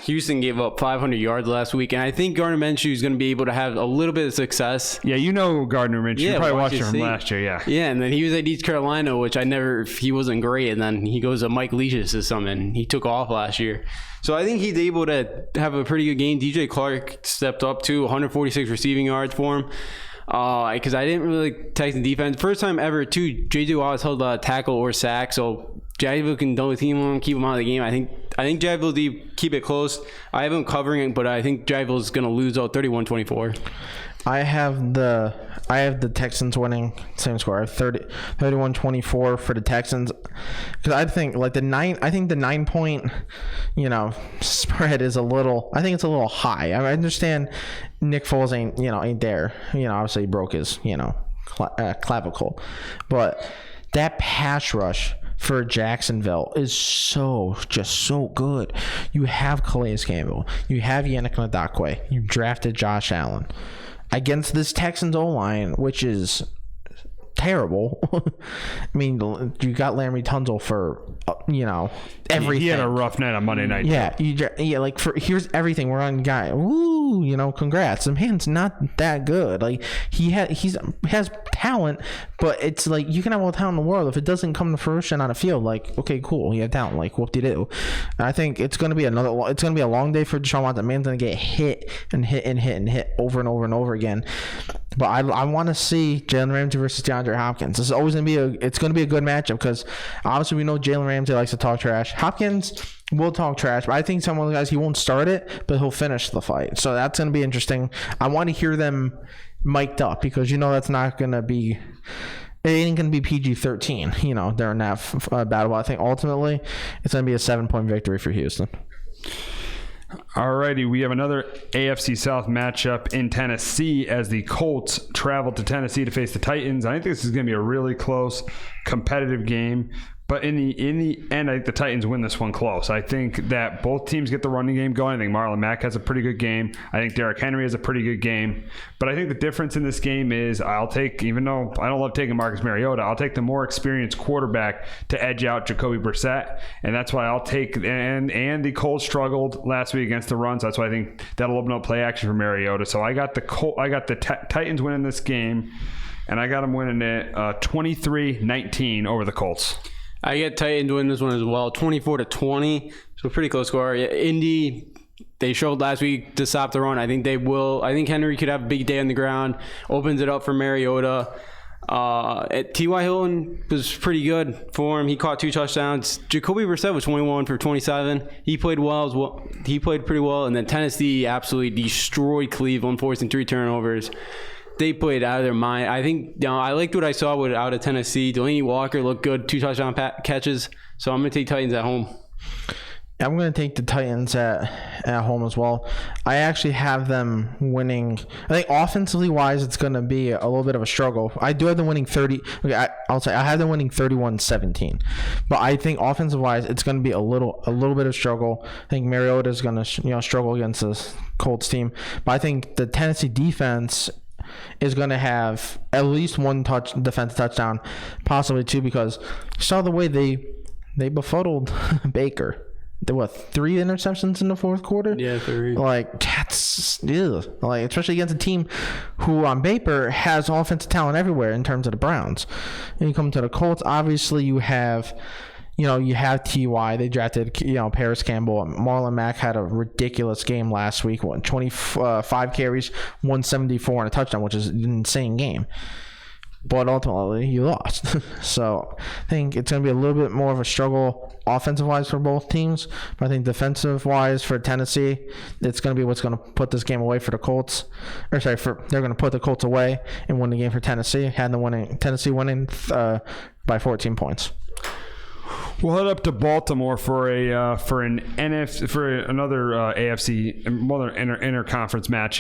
Houston gave up 500 yards last week, and I think Gardner Minshew is going to be able to have a little bit of success. Yeah, Gardner Minshew. You probably watched him from last year, yeah. Yeah, and then he was at East Carolina, which he wasn't great, and then he goes to Mike Leach's system, and he took off last year. So I think he's able to have a pretty good game. DJ Clark stepped up to 146 receiving yards for him. Because I didn't really like Texan defense. First time ever, too, J.J. Watt held a tackle or sack, so Jacksonville can double team him, keep him out of the game. I think Jacksonville keep it close. I have him covering it, but I think Jacksonville is going to lose out 31-24. I have the Texans winning, same score. I have 31-24 for the Texans, because I think the 9-point spread is I think it's a little high. I understand Nick Foles ain't there. Obviously he broke his clavicle, but that pass rush for Jacksonville is so good. You have Calais Campbell, you have Yannick Ngakoue, you drafted Josh Allen against this Texans O-line, which is terrible. I mean, you got Larry Tunzel for everything. He had a rough night on Monday night. Yeah, like here's everything. We're on guy. Ooh, congrats. The man's not that good. Like he has talent, but it's like you can have all the talent in the world if it doesn't come to fruition on a field. Like, okay, cool, he had talent. Like, whoop-de-doo. I think it's gonna be a long day for Deshaun Watson. The man's gonna get hit and hit and hit and hit over and over and over again. But I want to see Jalen Ramsey versus DeAndre Hopkins. This is always going to be a good matchup because obviously we know Jalen Ramsey likes to talk trash. Hopkins will talk trash, but I think some of the guys, he won't start it, but he'll finish the fight. So that's going to be interesting. I want to hear them mic'd up because that's not going to be. It ain't going to be PG-13, during that battle. I think ultimately it's going to be a 7-point victory for Houston. Alrighty, we have another AFC South matchup in Tennessee as the Colts travel to Tennessee to face the Titans. I think this is going to be a really close, competitive game. But in the end, I think the Titans win this one close. I think that both teams get the running game going. I think Marlon Mack has a pretty good game. I think Derrick Henry has a pretty good game. But I think the difference in this game is even though I don't love taking Marcus Mariota, I'll take the more experienced quarterback to edge out Jacoby Brissett. And that's why I'll take and the Colts struggled last week against the run. So that's why I think that'll open up play action for Mariota. So I got the Titans winning this game, and I got them winning it 23-19 over the Colts. I get Titans win this one as well, 24-20. So pretty close score. Indy, they showed last week to stop the run. I think they will. I think Henry could have a big day on the ground. Opens it up for Mariota. T.Y. Hilton was pretty good for him. He caught 2 touchdowns. Jacoby Brissett was 21 for 27. He played well as well. He played pretty well. And then Tennessee absolutely destroyed Cleveland, forcing 3 turnovers. They played out of their mind. I think I liked what I saw out of Tennessee. Delaney Walker looked good, 2 touchdown catches. So I'm going to take Titans at home. I'm going to take the Titans at home as well. I actually have them winning. I think offensively wise, it's going to be a little bit of a struggle. I do have them winning 30. Okay, I'll say I have them winning 31-17. But I think offensive wise, it's going to be a little bit of struggle. I think Mariota is going to struggle against this Colts team. But I think the Tennessee defense is going to have at least 1 defensive touchdown, possibly 2, because you saw the way they befuddled Baker. There were 3 interceptions in the fourth quarter. Yeah, 3. Like, that's like, especially against a team who on paper has offensive talent everywhere in terms of the Browns. And you come to the Colts, obviously you have T.Y. They drafted, Paris Campbell. Marlon Mack had a ridiculous game last week. 25 carries, 174 and a touchdown, which is an insane game. But ultimately, you lost. So I think it's going to be a little bit more of a struggle offensive-wise for both teams. But I think defensive-wise for Tennessee, it's going to be what's going to put this game away for the Colts. They're going to put the Colts away and win the game for Tennessee. Tennessee winning by 14 points. We'll head up to Baltimore for another AFC interconference match.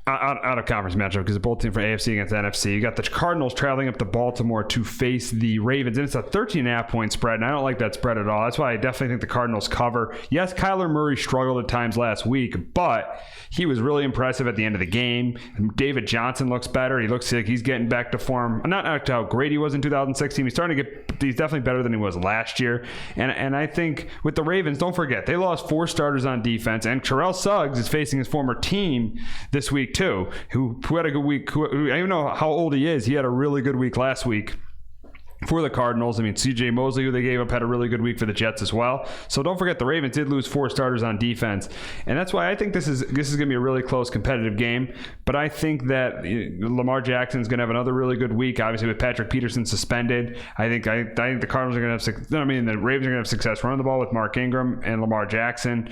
Out of conference matchup because both teams for AFC against NFC. You got the Cardinals traveling up to Baltimore to face the Ravens, and it's a 13.5-point spread, and I don't like that spread at all. That's why I definitely think the Cardinals cover. Yes, Kyler Murray struggled at times last week, but he was really impressive at the end of the game. David Johnson looks better. He looks like he's getting back to form. Not how great he was in 2016. He's definitely better than he was last year. And I think with the Ravens, don't forget, they lost 4 starters on defense, and Terrell Suggs is facing his former team this week too, who had a good week. I don't even know how old he is. He had a really good week last week for the Cardinals. I mean, C.J. Mosley, who they gave up, had a really good week for the Jets as well. So don't forget, the Ravens did lose 4 starters on defense, and that's why I think this is going to be a really close, competitive game. But I think that Lamar Jackson is going to have another really good week. Obviously, with Patrick Peterson suspended, I think the Cardinals are going to have. The Ravens are going to have success running the ball with Mark Ingram and Lamar Jackson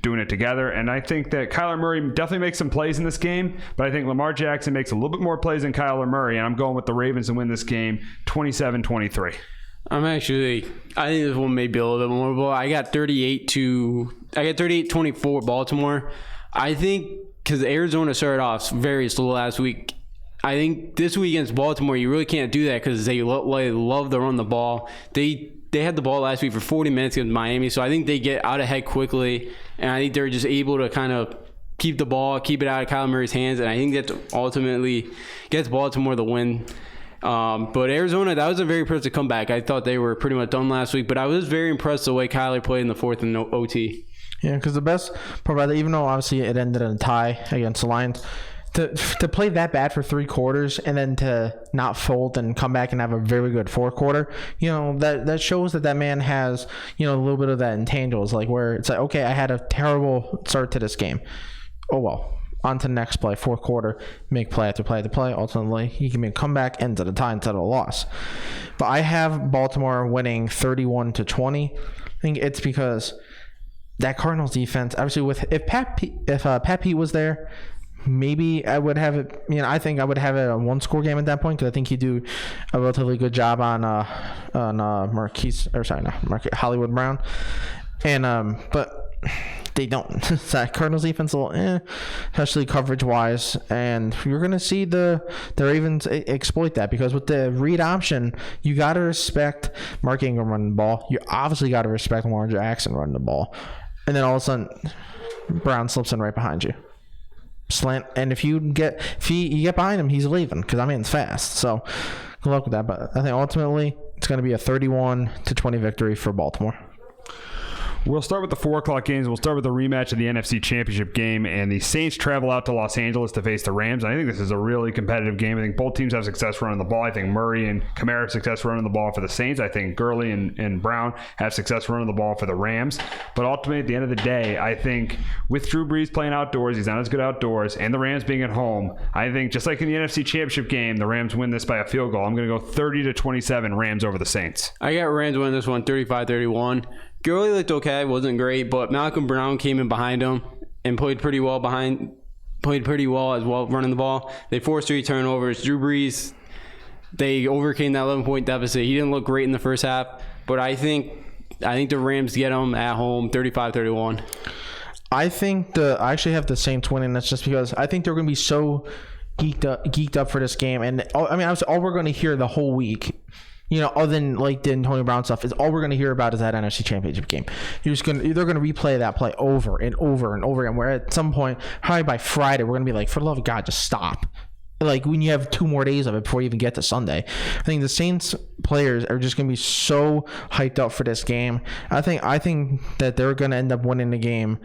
doing it together. And I think that Kyler Murray definitely makes some plays in this game, but I think Lamar Jackson makes a little bit more plays than Kyler Murray, and I'm going with the Ravens to win this game 27-23. I think this one may be a little bit more, but I got 38-24 Baltimore. I think because Arizona started off very slow last week. I think this week against Baltimore, you really can't do that because they love to run the ball. They had the ball last week for 40 minutes against Miami, so I think they get out ahead quickly, and I think they're just able to kind of keep the ball, keep it out of Kyler Murray's hands, and I think that ultimately gets Baltimore the win. But Arizona, that was a very impressive comeback. I thought they were pretty much done last week, but I was very impressed the way Kyler played in the fourth and OT. Yeah, because the best part about it, even though obviously it ended in a tie against the Lions, to play that bad for 3 quarters and then to not fold and come back and have a very good fourth quarter, that shows that man has, a little bit of that intangibles, like where it's like, okay, I had a terrible start to this game. Oh, well. On to the next play, fourth quarter, make play after play after play. Ultimately, he can make a comeback, ends at a tie instead of a loss. But I have Baltimore winning 31-20. I think it's because that Cardinals defense, obviously, if Pat Pete was there, maybe I would have it. I think I would have it a 1-score game at that point, because I think he'd do a relatively good job on Hollywood Brown, and but they don't. That Cardinals defense, a little, especially coverage wise, and you're gonna see the Ravens exploit that, because with the read option, you gotta respect Mark Ingram running the ball. You obviously gotta respect Warren Jackson running the ball, and then all of a sudden, Brown slips in right behind you. Slant, and if you get behind him, he's leaving, because it's fast. So good luck with that. But I think ultimately it's going to be a 31-20 victory for Baltimore. We'll start with the 4 o'clock games. We'll start with the rematch of the NFC Championship game, and the Saints travel out to Los Angeles to face the Rams. I think this is a really competitive game. I think both teams have success running the ball. I think Murray and Kamara have success running the ball for the Saints. I think Gurley and Brown have success running the ball for the Rams. But ultimately, at the end of the day, I think with Drew Brees playing outdoors, he's not as good outdoors, and the Rams being at home, I think just like in the NFC Championship game, the Rams win this by a field goal. I'm going to go 30-27 Rams over the Saints. I got Rams winning this one 35-31. Gurley looked okay, wasn't great, but Malcolm Brown came in behind him and played pretty well as well running the ball. They forced 3 turnovers. Drew Brees, they overcame that 11-point deficit. He didn't look great in the first half, but I think the Rams get him at home 35-31. I actually have the Saints winning. That's just because I think they're going to be so geeked up for this game, and obviously all we're going to hear the whole week, other than like the Antonio Brown stuff, is all we're going to hear about is that NFC Championship game. They're going to replay that play over and over and over again, where at some point, probably by Friday, we're going to be like, for the love of God, just stop. Like when you have 2 more days of it before you even get to Sunday. I think the Saints players are just going to be so hyped up for this game. I think that they're going to end up winning the game.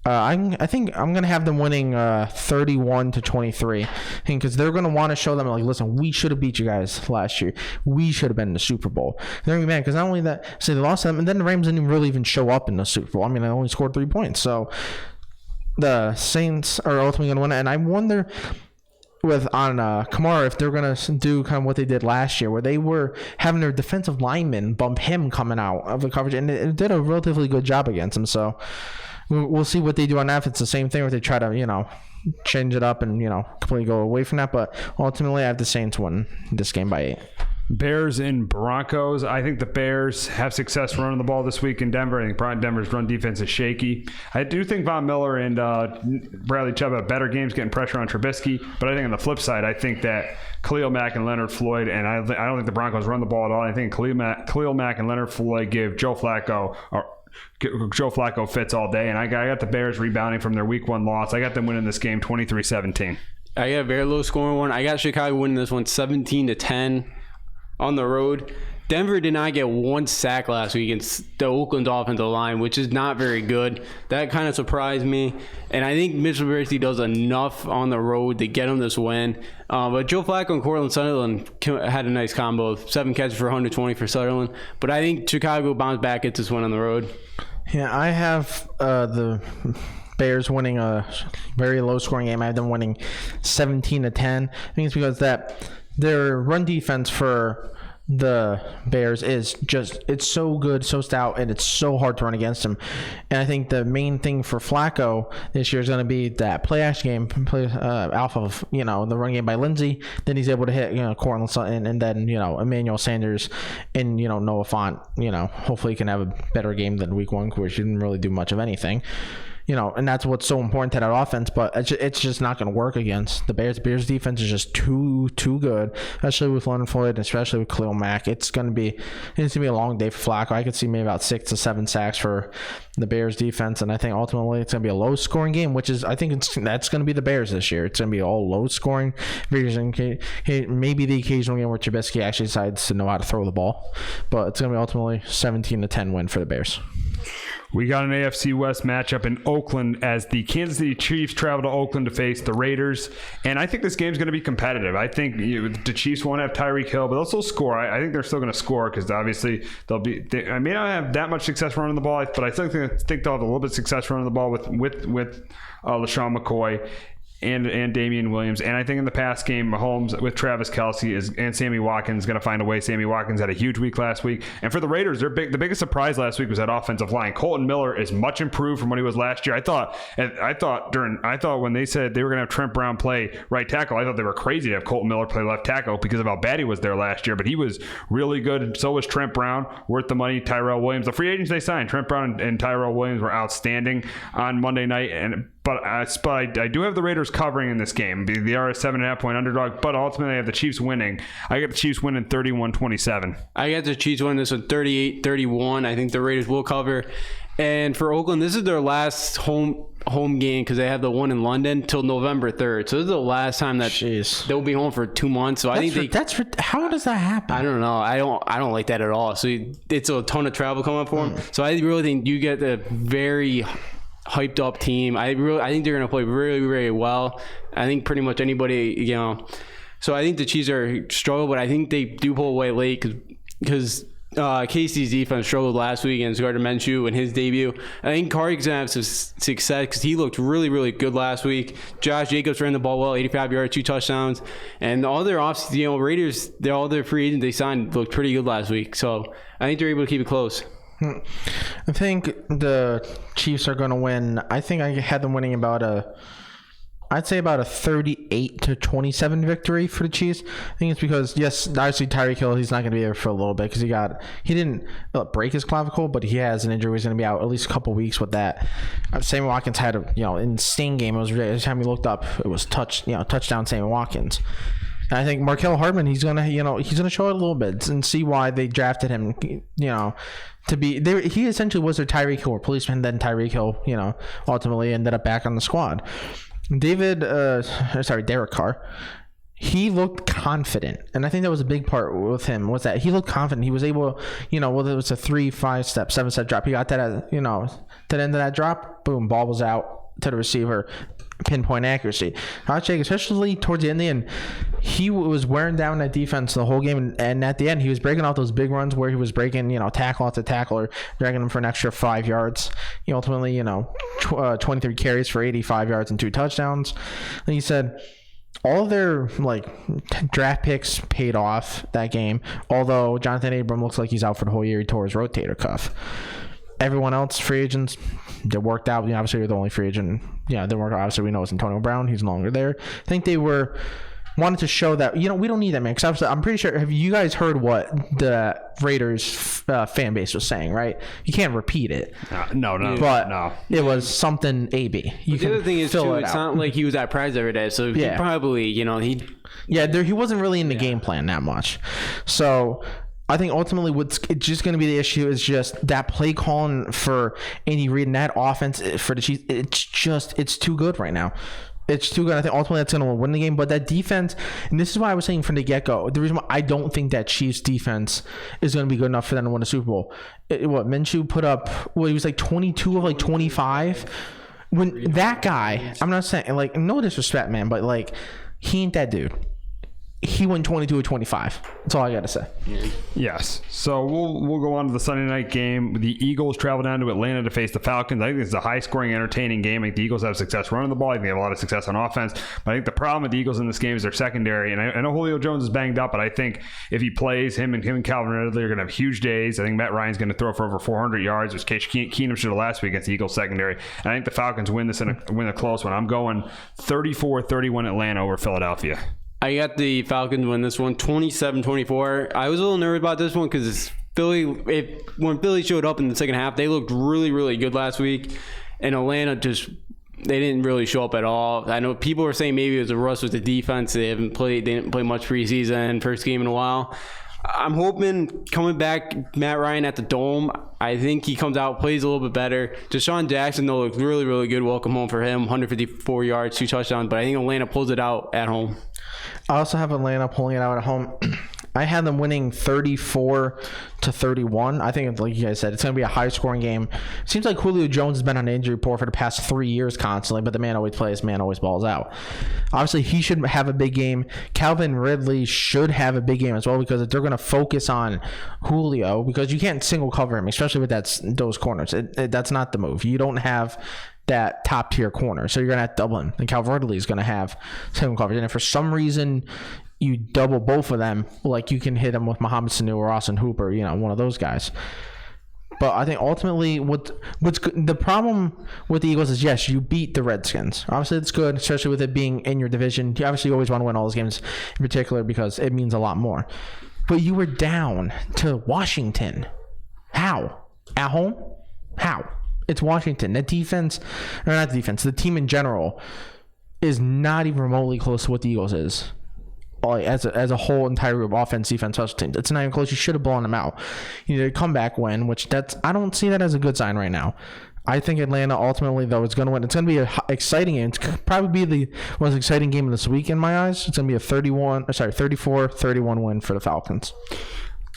I think I'm going to have them winning 31-23, because they're going to want to show them, like, listen, we should have beat you guys last year. We should have been in the Super Bowl. They're going to be mad because not only that, they lost to them, and then the Rams didn't really even show up in the Super Bowl. They only scored 3 points. So the Saints are ultimately going to win it, and I wonder on Kamara if they're going to do kind of what they did last year, where they were having their defensive linemen bump him coming out of the coverage, and it did a relatively good job against him. So we'll see what they do on that. If it's the same thing, or if they try to, change it up and, completely go away from that. But ultimately, I have the Saints win this game by 8. Bears and Broncos. I think the Bears have success running the ball this week in Denver. I think Denver's run defense is shaky. I do think Von Miller and Bradley Chubb have better games getting pressure on Trubisky. But I think on the flip side, I think that Khalil Mack and Leonard Floyd, and I don't think the Broncos run the ball at all. I think Khalil Mack and Leonard Floyd give Joe Flacco fits all day, and I got the Bears rebounding from their week 1 loss. I got them winning this game 23-17. I got a very low scoring one. I got Chicago winning this one 17-10 on the road. Denver did not get 1 sack last week against the Oakland offensive line, which is not very good. That kind of surprised me. And I think Mitchell Trubisky does enough on the road to get him this win. But Joe Flacco and Cortland Sutherland had a nice combo of 7 catches for 120 for Sutherland. But I think Chicago bounced back, gets this win on the road. Yeah, I have the Bears winning a very low-scoring game. I have them winning 17-10. I think it's because that their run defense for the Bears is just, it's so good, so stout, and it's so hard to run against them. And I think the main thing for Flacco this year is going to be that play action game, play off of, the run game by Lindsey. Then he's able to hit, Cortland Sutton, and then, Emmanuel Sanders and, Noah Fant, hopefully he can have a better game than week 1, which he didn't really do much of anything. and that's what's so important to that offense. But it's just not going to work against the Bears. The Bears defense is just too good, especially with Leonard Floyd, and especially with Khalil Mack. It's going to be a long day for Flacco. I could see maybe about 6 to 7 sacks for the Bears defense, and I think ultimately it's going to be a low scoring game, which is that's going to be the Bears this year. It's going to be all low scoring. Maybe the occasional game where Trubisky actually decides to know how to throw the ball, but it's going to be ultimately 17-10 win for the Bears. We got an AFC West matchup in Oakland as the Kansas City Chiefs travel to Oakland to face the Raiders. And I think this game's going to be competitive. I think the Chiefs won't have Tyreek Hill, but they'll still score. I think they're still going to score because obviously I may not have that much success running the ball, but I think they'll have a little bit of success running the ball with LaShawn McCoy and Damian Williams. And I think in the past game, Mahomes with Travis Kelce and Sammy Watkins is going to find a way. Sammy Watkins had a huge week last week. And for the Raiders, the biggest surprise last week was that offensive line. Colton Miller is much improved from what he was last year. I thought when they said they were going to have Trent Brown play right tackle, I thought they were crazy to have Colton Miller play left tackle because of how bad he was there last year. But he was really good. So was Trent Brown, worth the money. Tyrell Williams, the free agents they signed, Trent Brown and Tyrell Williams were outstanding on Monday night. But I do have the Raiders covering in this game. They are a 7.5-point underdog, but ultimately I have the Chiefs winning. I got the Chiefs winning 31-27. I got the Chiefs winning this one 38-31. I think the Raiders will cover. And for Oakland, this is their last home game because they have the one in London till November 3rd. So this is the last time that they'll be home for 2 months. So how does that happen? I don't know. I don't like that at all. So it's a ton of travel coming up for them. So I really think you get a very hyped up team. I think they're going to play really, really well. I think pretty much anybody, so I think the Chiefs are struggle, but I think they do pull away late because Casey's defense struggled last week against Gardner Minshew in his debut. I think Carr's going to have some success because he looked really, really good last week. Josh Jacobs ran the ball well, 85 yards, 2 touchdowns. And all their Raiders, all their free agents they signed looked pretty good last week. So I think they're able to keep it close. I think the Chiefs are going to win. I think I had them winning about a 38-27 victory for the Chiefs. I think it's because, yes, obviously Tyreek Hill, he's not going to be there for a little bit because he didn't break his clavicle, but he has an injury. He's going to be out at least a couple weeks with that. Sammy Watkins had a insane game. It was every time we looked up, it was touchdown Sammy Watkins. And I think Markel Hardman, he's gonna show it a little bit and see why they drafted him. To be there, he essentially was their Tyreek Hill replacement. Then Tyreek Hill, ultimately ended up back on the squad. Derek Carr, he looked confident, and I think that was a big part with him. Was that he looked confident? He was able, whether it was a 3, 5 step, 7 step drop, he got that at, to the end of that drop, boom, ball was out to the receiver. Pinpoint accuracy. Especially towards the end, he was wearing down that defense the whole game, and at the end, he was breaking out those big runs where he was breaking, tackle after tackle or dragging them for an extra 5 yards. He ultimately, 23 carries for 85 yards and 2 touchdowns. And he said all of their draft picks paid off that game. Although Jonathan Abram looks like he's out for the whole year. He tore his rotator cuff. Everyone else, free agents, they worked out. Obviously, you're the only free agent. Yeah, they worked out. Obviously, we know it's Antonio Brown. He's no longer there. I think they wanted to show that, we don't need that man. Because I'm pretty sure, have you guys heard what the Raiders fan base was saying, right? You can't repeat it. No. But it was something AB. The other thing is, too, it's not like he was at practice every day. So he probably, he wasn't really in the game plan that much. So I think ultimately what's just going to be the issue is just that play calling for Andy Reid and that offense for the Chiefs. It's too good right now. It's too good. I think ultimately that's going to win the game. But that defense, and this is why I was saying from the get-go, the reason why I don't think that Chiefs defense is going to be good enough for them to win a Super Bowl. Minshew put up, he was 22 of 25. When that guy, I'm not saying, no disrespect, man, but he ain't that dude. He went 22 of 25. That's all I got to say. Yes. So we'll go on to the Sunday night game. The Eagles travel down to Atlanta to face the Falcons. I think this is a high-scoring, entertaining game. I think the Eagles have success running the ball. I think they have a lot of success on offense. But I think the problem with the Eagles in this game is their secondary. And I know Julio Jones is banged up, but I think if he plays, him and Calvin Ridley are going to have huge days. I think Matt Ryan's going to throw for over 400 yards, which Case Keenum should have last week against the Eagles secondary. And I think the Falcons win a close one. I'm going 34-31 Atlanta over Philadelphia. I got the Falcons win this one 27-24. I was a little nervous about this one because when Philly showed up in the second half, they looked really, really good last week. and Atlanta they didn't really show up at all. I know people were saying maybe it was a rust with the defense. They didn't play much preseason, first game in a while. I'm hoping coming back, Matt Ryan at the Dome, I think he comes out, plays a little bit better. Deshaun Jackson, though, looked really, really good. Welcome home for him. 154 yards, 2 touchdowns. But I think Atlanta pulls it out at home. I also have Atlanta pulling it out at home. I had them winning 34-31. I think, like you guys said, it's going to be a high-scoring game. It seems like Julio Jones has been on the injury report for the past 3 years constantly, but the man always plays, man always balls out. Obviously, he should have a big game. Calvin Ridley should have a big game as well because they're going to focus on Julio because you can't single cover him, especially with those corners. That's not the move. You don't have that top tier corner, so you're going to have to double him. And Calvin Ridley is going to have single coverage. And if for some reason you double both of them, like you can hit them with Mohamed Sanu or Austin Hooper, one of those guys. But I think ultimately what's the problem with the Eagles is, yes, you beat the Redskins. Obviously, it's good, especially with it being in your division. You obviously always want to win all those games in particular because it means a lot more. But you were down to Washington. How? At home? How? It's Washington. The defense, or not the defense, the team in general is not even remotely close to what the Eagles is. As a whole entire group, offense, defense, special teams. It's not even close. You should have blown them out. You need a comeback win, I don't see that as a good sign right now. I think Atlanta ultimately, though, is going to win. It's going to be an exciting game. It's probably be the most exciting game of this week in my eyes. It's going to be a 34-31 win for the Falcons.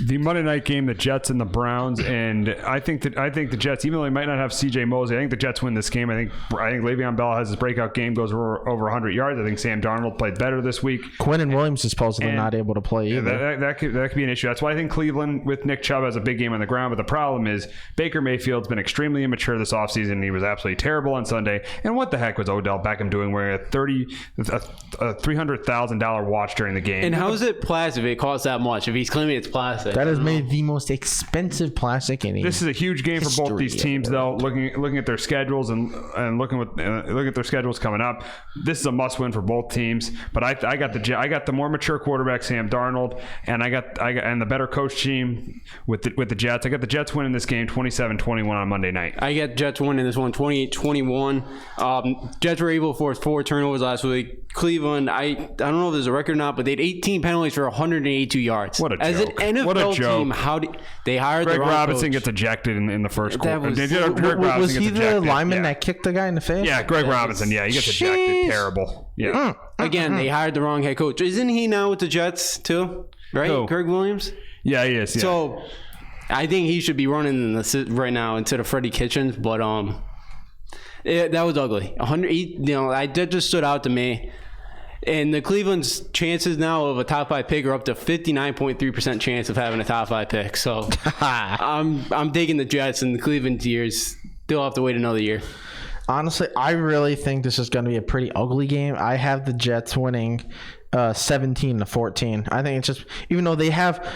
The Monday night game, the Jets and the Browns, and I think the Jets, even though they might not have C.J. Mosley, I think the Jets win this game. I think Le'Veon Bell has his breakout game, goes over 100 yards. I think Sam Darnold played better this week. Quinnen Williams is supposedly not able to play either. That could be an issue. That's why I think Cleveland with Nick Chubb has a big game on the ground. But the problem is Baker Mayfield's been extremely immature this offseason. He was absolutely terrible on Sunday. And what the heck was Odell Beckham doing wearing a $300,000 watch during the game? And how is it plastic if it costs that much? If he's claiming it's plastic, that is maybe the most expensive plastic in This is a huge game for both these teams, though. Looking at their schedules and looking at their schedules coming up, this is a must-win for both teams. But I got the more mature quarterback, Sam Darnold, and I got the better coach team with the Jets. I got the Jets winning this game 27-21 on Monday night. I got Jets winning this one 28-21. Jets were able to force 4 turnovers last week. Cleveland, I don't know if there's a record or not, but they had 18 penalties for 182 yards. What a joke. As an NFL team, how did they hired Greg the wrong Robinson coach. gets ejected in the first quarter. Was he the lineman that kicked the guy in the face? Yeah, Greg Robinson. Yeah, he gets ejected. Terrible. Yeah. Again, they hired the wrong head coach. Isn't he now with the Jets too? Right? Who? Greg Williams? Yeah, he is. Yeah. So I think he should be running right now instead of Freddie Kitchens, but that was ugly. 100, that just stood out to me. And the Cleveland's chances now of a top 5 pick are up to 59.3% chance of having a top 5 pick. So I'm taking the Jets, and the Cleveland years they'll have to wait another year. Honestly, I really think this is going to be a pretty ugly game. I have the Jets winning 17-14. I think it's just, even though they have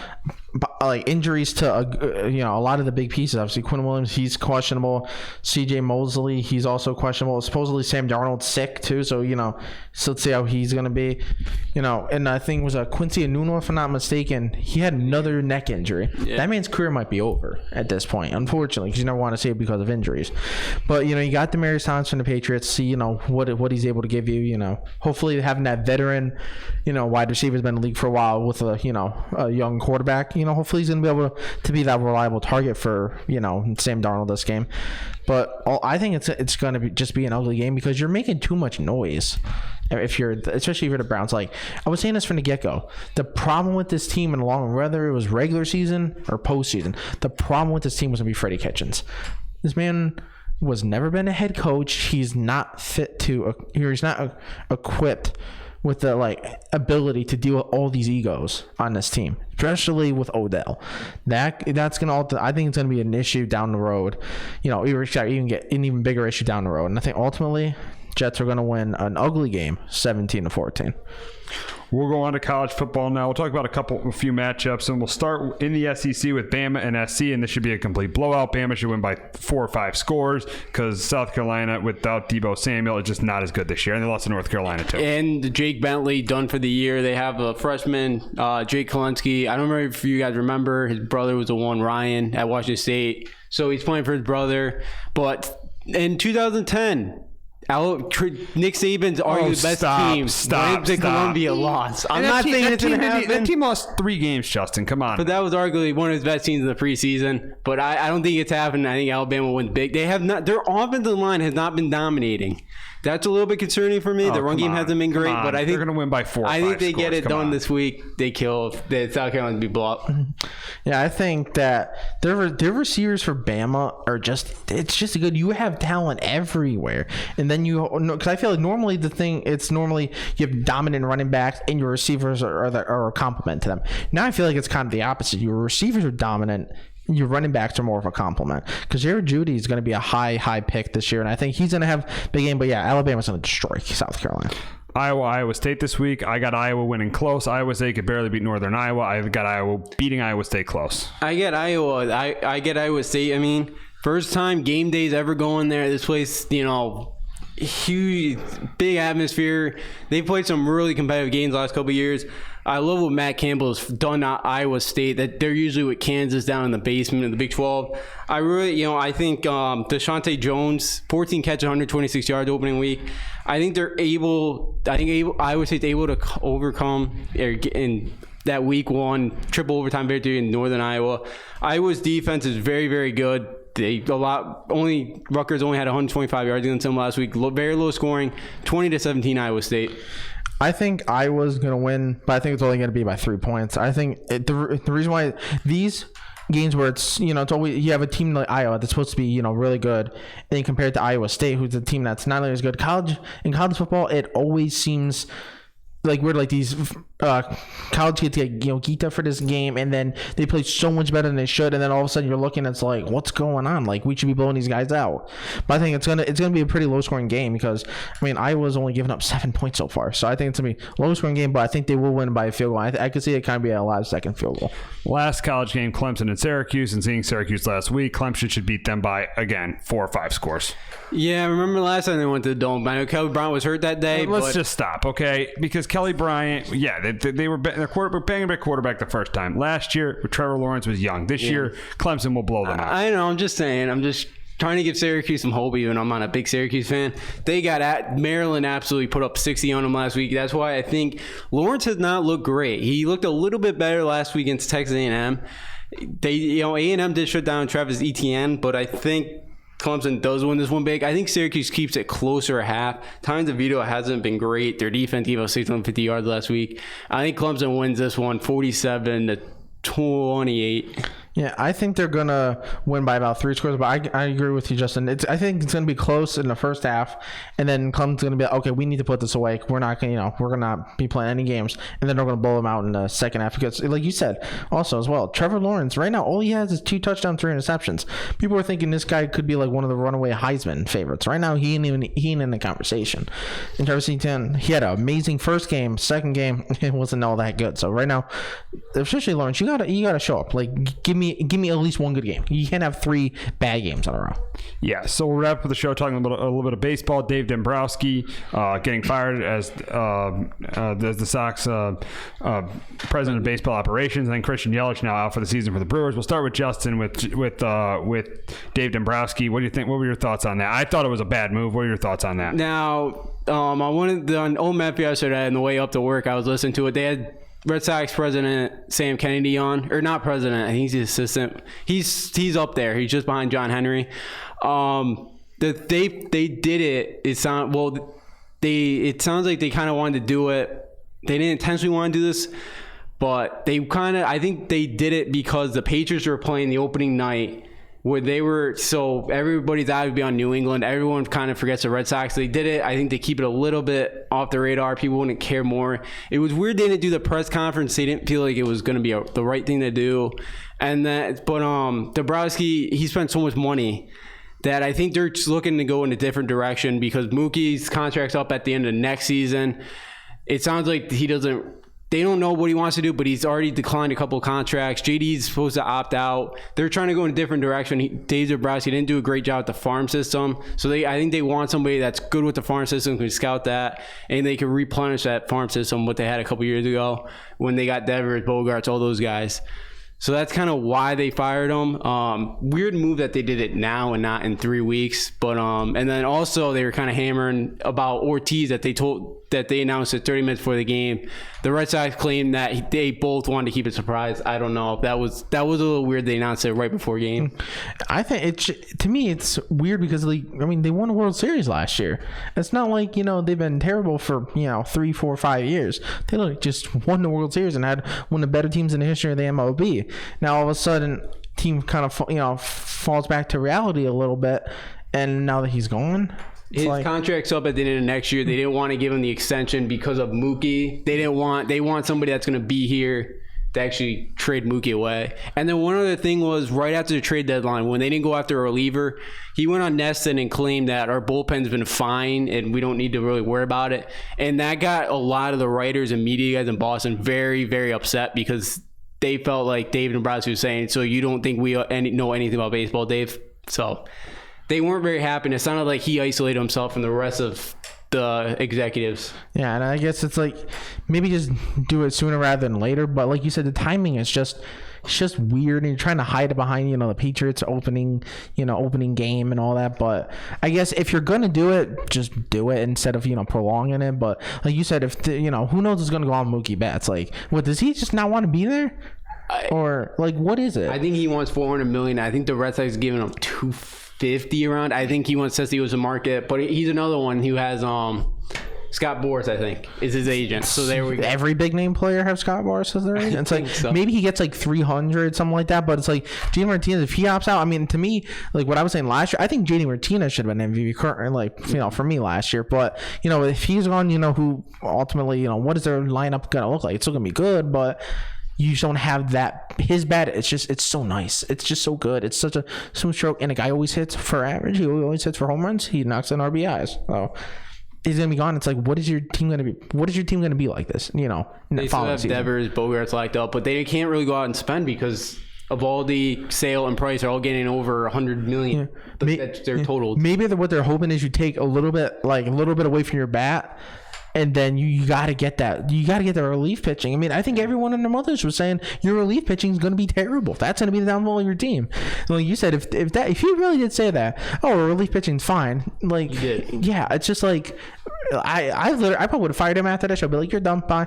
injuries to a lot of the big pieces. Obviously, Quinn Williams, he's questionable. C.J. Mosley, he's also questionable. Supposedly Sam Darnold's sick too, so let's see how he's going to be. And I think it was Quincy Anuno, if I'm not mistaken. He had another neck injury. Yeah. That man's career might be over at this point, unfortunately, because you never want to see it because of injuries. But you got Demaryius Thomas from the Patriots. See what he's able to give you. Hopefully having that veteran wide receiver has been in the league for a while with a young quarterback. Hopefully he's going to be able to be that reliable target for Sam Darnold this game. But I think it's going to just be an ugly game because you're making too much noise. Especially if you're the Browns. I was saying this from the get-go. The problem with this team in the long run, whether it was regular season or postseason, the problem with this team was going to be Freddie Kitchens. This man was never been a head coach. He's not he's not equipped with the ability to deal with all these egos on this team, especially with Odell. That's gonna I think it's gonna be an issue down the road. Even get an even bigger issue down the road. And I think ultimately Jets are gonna win an ugly game, 17-14. We'll go on to college football now. We'll talk about a few matchups, and we'll start in the SEC with Bama and SC, and this should be a complete blowout. Bama should win by 4 or 5 scores because South Carolina, without Deebo Samuel, is just not as good this year, and they lost to North Carolina too. And Jake Bentley done for the year. They have a freshman, Jake Kolensky. I don't remember if you guys remember, his brother was the one, Ryan, at Washington State, so he's playing for his brother, but In 2010, Nick Saban's arguably the best team. Went to Columbia, lost. I'm not saying it's going to happen. That team lost 3 games, Justin. Come on. But that was arguably one of his best teams in the preseason. But I don't think it's happening. I think Alabama wins big. They have not. Their offensive line has not been dominating. That's a little bit concerning for me. The run game hasn't been great, but I think they're going to win by 4 or 5 I think they scores. get it done this week. They kill the South Carolina to be blown up. Yeah, I think that their receivers for Bama are it's just good. You have talent everywhere, and then because I feel like normally you have dominant running backs and your receivers are a complement to them. Now I feel like it's kind of the opposite. Your receivers are dominant. Your running backs are more of a compliment because Jared Judy is going to be a high pick this year, and I think he's going to have a big game. But yeah, Alabama's going to destroy South Carolina. Iowa State this week. I got Iowa winning close. Iowa State could barely beat Northern Iowa. I got Iowa beating Iowa State close. I get Iowa. I get Iowa State. I mean, first time game days ever going there. This place, huge, big atmosphere. They played some really competitive games the last couple of years. I love what Matt Campbell's done at Iowa State, that they're usually with Kansas down in the basement of the Big 12. I really, I think Deshaunte Jones, 14 catches, 126 yards opening week. I think Iowa State's able to overcome in that week 1 triple overtime victory in Northern Iowa. Iowa's defense is very, very good. Rutgers only had 125 yards against them last week. Very low scoring, 20-17 Iowa State. I think Iowa's going to win, but I think it's only going to be by 3 points. I think the reason why these games where it's always you have a team like Iowa that's supposed to be really good, and compared to Iowa State, who's a team that's not as good. In college football, it always seems like we're like these college kids get geeked up for this game, and then they play so much better than they should, and then all of a sudden you're looking, it's like, what's going on? Like, we should be blowing these guys out. But I think it's gonna be a pretty low scoring game because Iowa's only given up 7 points so far, so I think it's gonna be a low scoring game, but I think they will win by a field goal. I could see it kind of be a live second field goal. Last college game, Clemson and Syracuse, and seeing Syracuse last week, Clemson should beat them by again 4 or 5 scores. Yeah, I remember last time they went to the Dome. I know Kelly Bryant was hurt that day. Let's just stop, okay? Because Kelly Bryant, they were banging back quarterback the first time. Last year, Trevor Lawrence was young. This year, Clemson will blow them out. I know. I'm just saying. I'm just trying to give Syracuse some hope, even I'm not a big Syracuse fan. They got Maryland absolutely put up 60 on them last week. That's why I think Lawrence has not looked great. He looked a little bit better last week against Texas A&M. A&M did shut down Travis Etienne, but I think Clemson does win this one big. I think Syracuse keeps it closer at half. Time DeVito hasn't been great. Their defense gave up 650 yards last week. I think Clemson wins this one 47-28. Yeah, I think they're going to win by about 3 scores, but I agree with you, Justin. I think it's going to be close in the first half, and then Clemson's going to be like, okay, we need to put this away. We're not going to, we're going to not be playing any games, and then they're going to blow them out in the second half because, like you said, also as well, Trevor Lawrence, right now, all he has is 2 touchdowns, 3 interceptions. People are thinking this guy could be like one of the runaway Heisman favorites. Right now, he ain't in the conversation. And Travis Etienne, he had an amazing first game. Second game, it wasn't all that good. So right now, especially Lawrence, you gotta show up. Like, give me at least one good game. You can't have 3 bad games in a row. Yeah, so we'll wrap up the show talking a little bit of baseball. Dave Dombrowski getting fired as the Sox president of baseball operations. And then Christian Yelich now out for the season for the Brewers. We'll start with Justin with Dave Dombrowski. What do you think? What were your thoughts on that? I thought it was a bad move. What are your thoughts on that? Now, I wanted on OMF yesterday on the way up to work. I was listening to it. They had Red Sox president Sam Kennedy on, or not president. I think he's the assistant. He's up there. He's just behind John Henry. They did it. It sounds like they kind of wanted to do it. They didn't intentionally want to do this, but I think they did it because the Patriots were playing the opening night. So everybody's eyes would be on New England. Everyone kind of forgets the Red Sox. They did it. I think they keep it a little bit off the radar. People wouldn't care more. It was weird they didn't do the press conference. They didn't feel like it was going to be the right thing to do. But Dombrowski, he spent so much money that I think they're just looking to go in a different direction because Mookie's contract's up at the end of next season. It sounds like they don't know what he wants to do, but he's already declined a couple of contracts. JD's supposed to opt out. They're trying to go in a different direction. Dave Dombrowski didn't do a great job with the farm system. So I think they want somebody that's good with the farm system, can scout that, and they can replenish that farm system, what they had a couple years ago when they got Devers, Bogarts, all those guys. So that's kind of why they fired him. Weird move that they did it now and not in 3 weeks. But and then also they were kind of hammering about Ortiz that they announced it 30 minutes before the game. The Red Sox claimed that they both wanted to keep it surprise. I don't know. That was a little weird. They announced it right before game. I think to me it's weird because they won a World Series last year. It's not like they've been terrible for 3, 4, 5 years. They just won the World Series and had one of the better teams in the history of the MLB. Now all of a sudden, team kind of falls back to reality a little bit, and now that he's gone, his contract's up at the end of next year. They didn't want to give him the extension because of Mookie. They want somebody that's going to be here to actually trade Mookie away. And then one other thing was right after the trade deadline, when they didn't go after a reliever, he went on Neston and claimed that our bullpen's been fine and we don't need to really worry about it. And that got a lot of the writers and media guys in Boston very, very upset because they felt like Dave Dombrowski was saying, so you don't think we know anything about baseball, Dave? So they weren't very happy. And it sounded like he isolated himself from the rest of the executives. Yeah, and I guess it's maybe just do it sooner rather than later. But like you said, the timing is just weird, and you're trying to hide it behind the Patriots opening game and all that. But I guess if you're gonna do it, just do it instead of prolonging it. But like you said, if who knows what's gonna go on Mookie Betts? What does he just not want to be there? Or what is it? I think he wants $400 million. I think the Red Sox giving him $250 around. I think he says he was a market, but he's another one who has Scott Boras, I think, is his agent. So there we go. Every big name player have Scott Boras as their agent. It's so. Maybe he gets 300, something like that. But it's JD Martinez, if he opts out, to me, what I was saying last year, I think JD Martinez should have been MVP for me last year. But if he's gone, who ultimately, what is their lineup gonna look like? It's still gonna be good, but you just don't have that. His bat, it's so nice. It's just so good. It's such a smooth stroke, and a guy always hits for average. He always hits for home runs. He knocks in RBIs. So he's gonna be gone. It's what is your team gonna be? What is your team gonna be like this? They still have Devers, Bogarts locked up, but they can't really go out and spend because of all the Sale and Price are all getting over $100 million. Yeah. That's their total. Maybe what they're hoping is you take a little bit away from your bat. And then you got to get that. You got to get the relief pitching. I think everyone and their mothers was saying your relief pitching is going to be terrible. That's going to be the downfall of your team. Like you said, if you really did say that, relief pitching's fine. You did. Yeah, it's just I probably would have fired him after that show. Be like, you're done. Bye.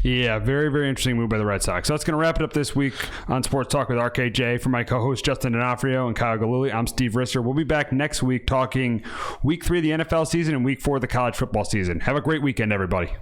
Yeah, very, very interesting move by the Red Sox. So that's going to wrap it up this week on Sports Talk with RKJ. For my co-hosts Justin D'Onofrio and Kyle Galuli, I'm Steve Risser. We'll be back next week talking Week 3 of the NFL season and Week 4 of the college football season. Have a great weekend, everybody.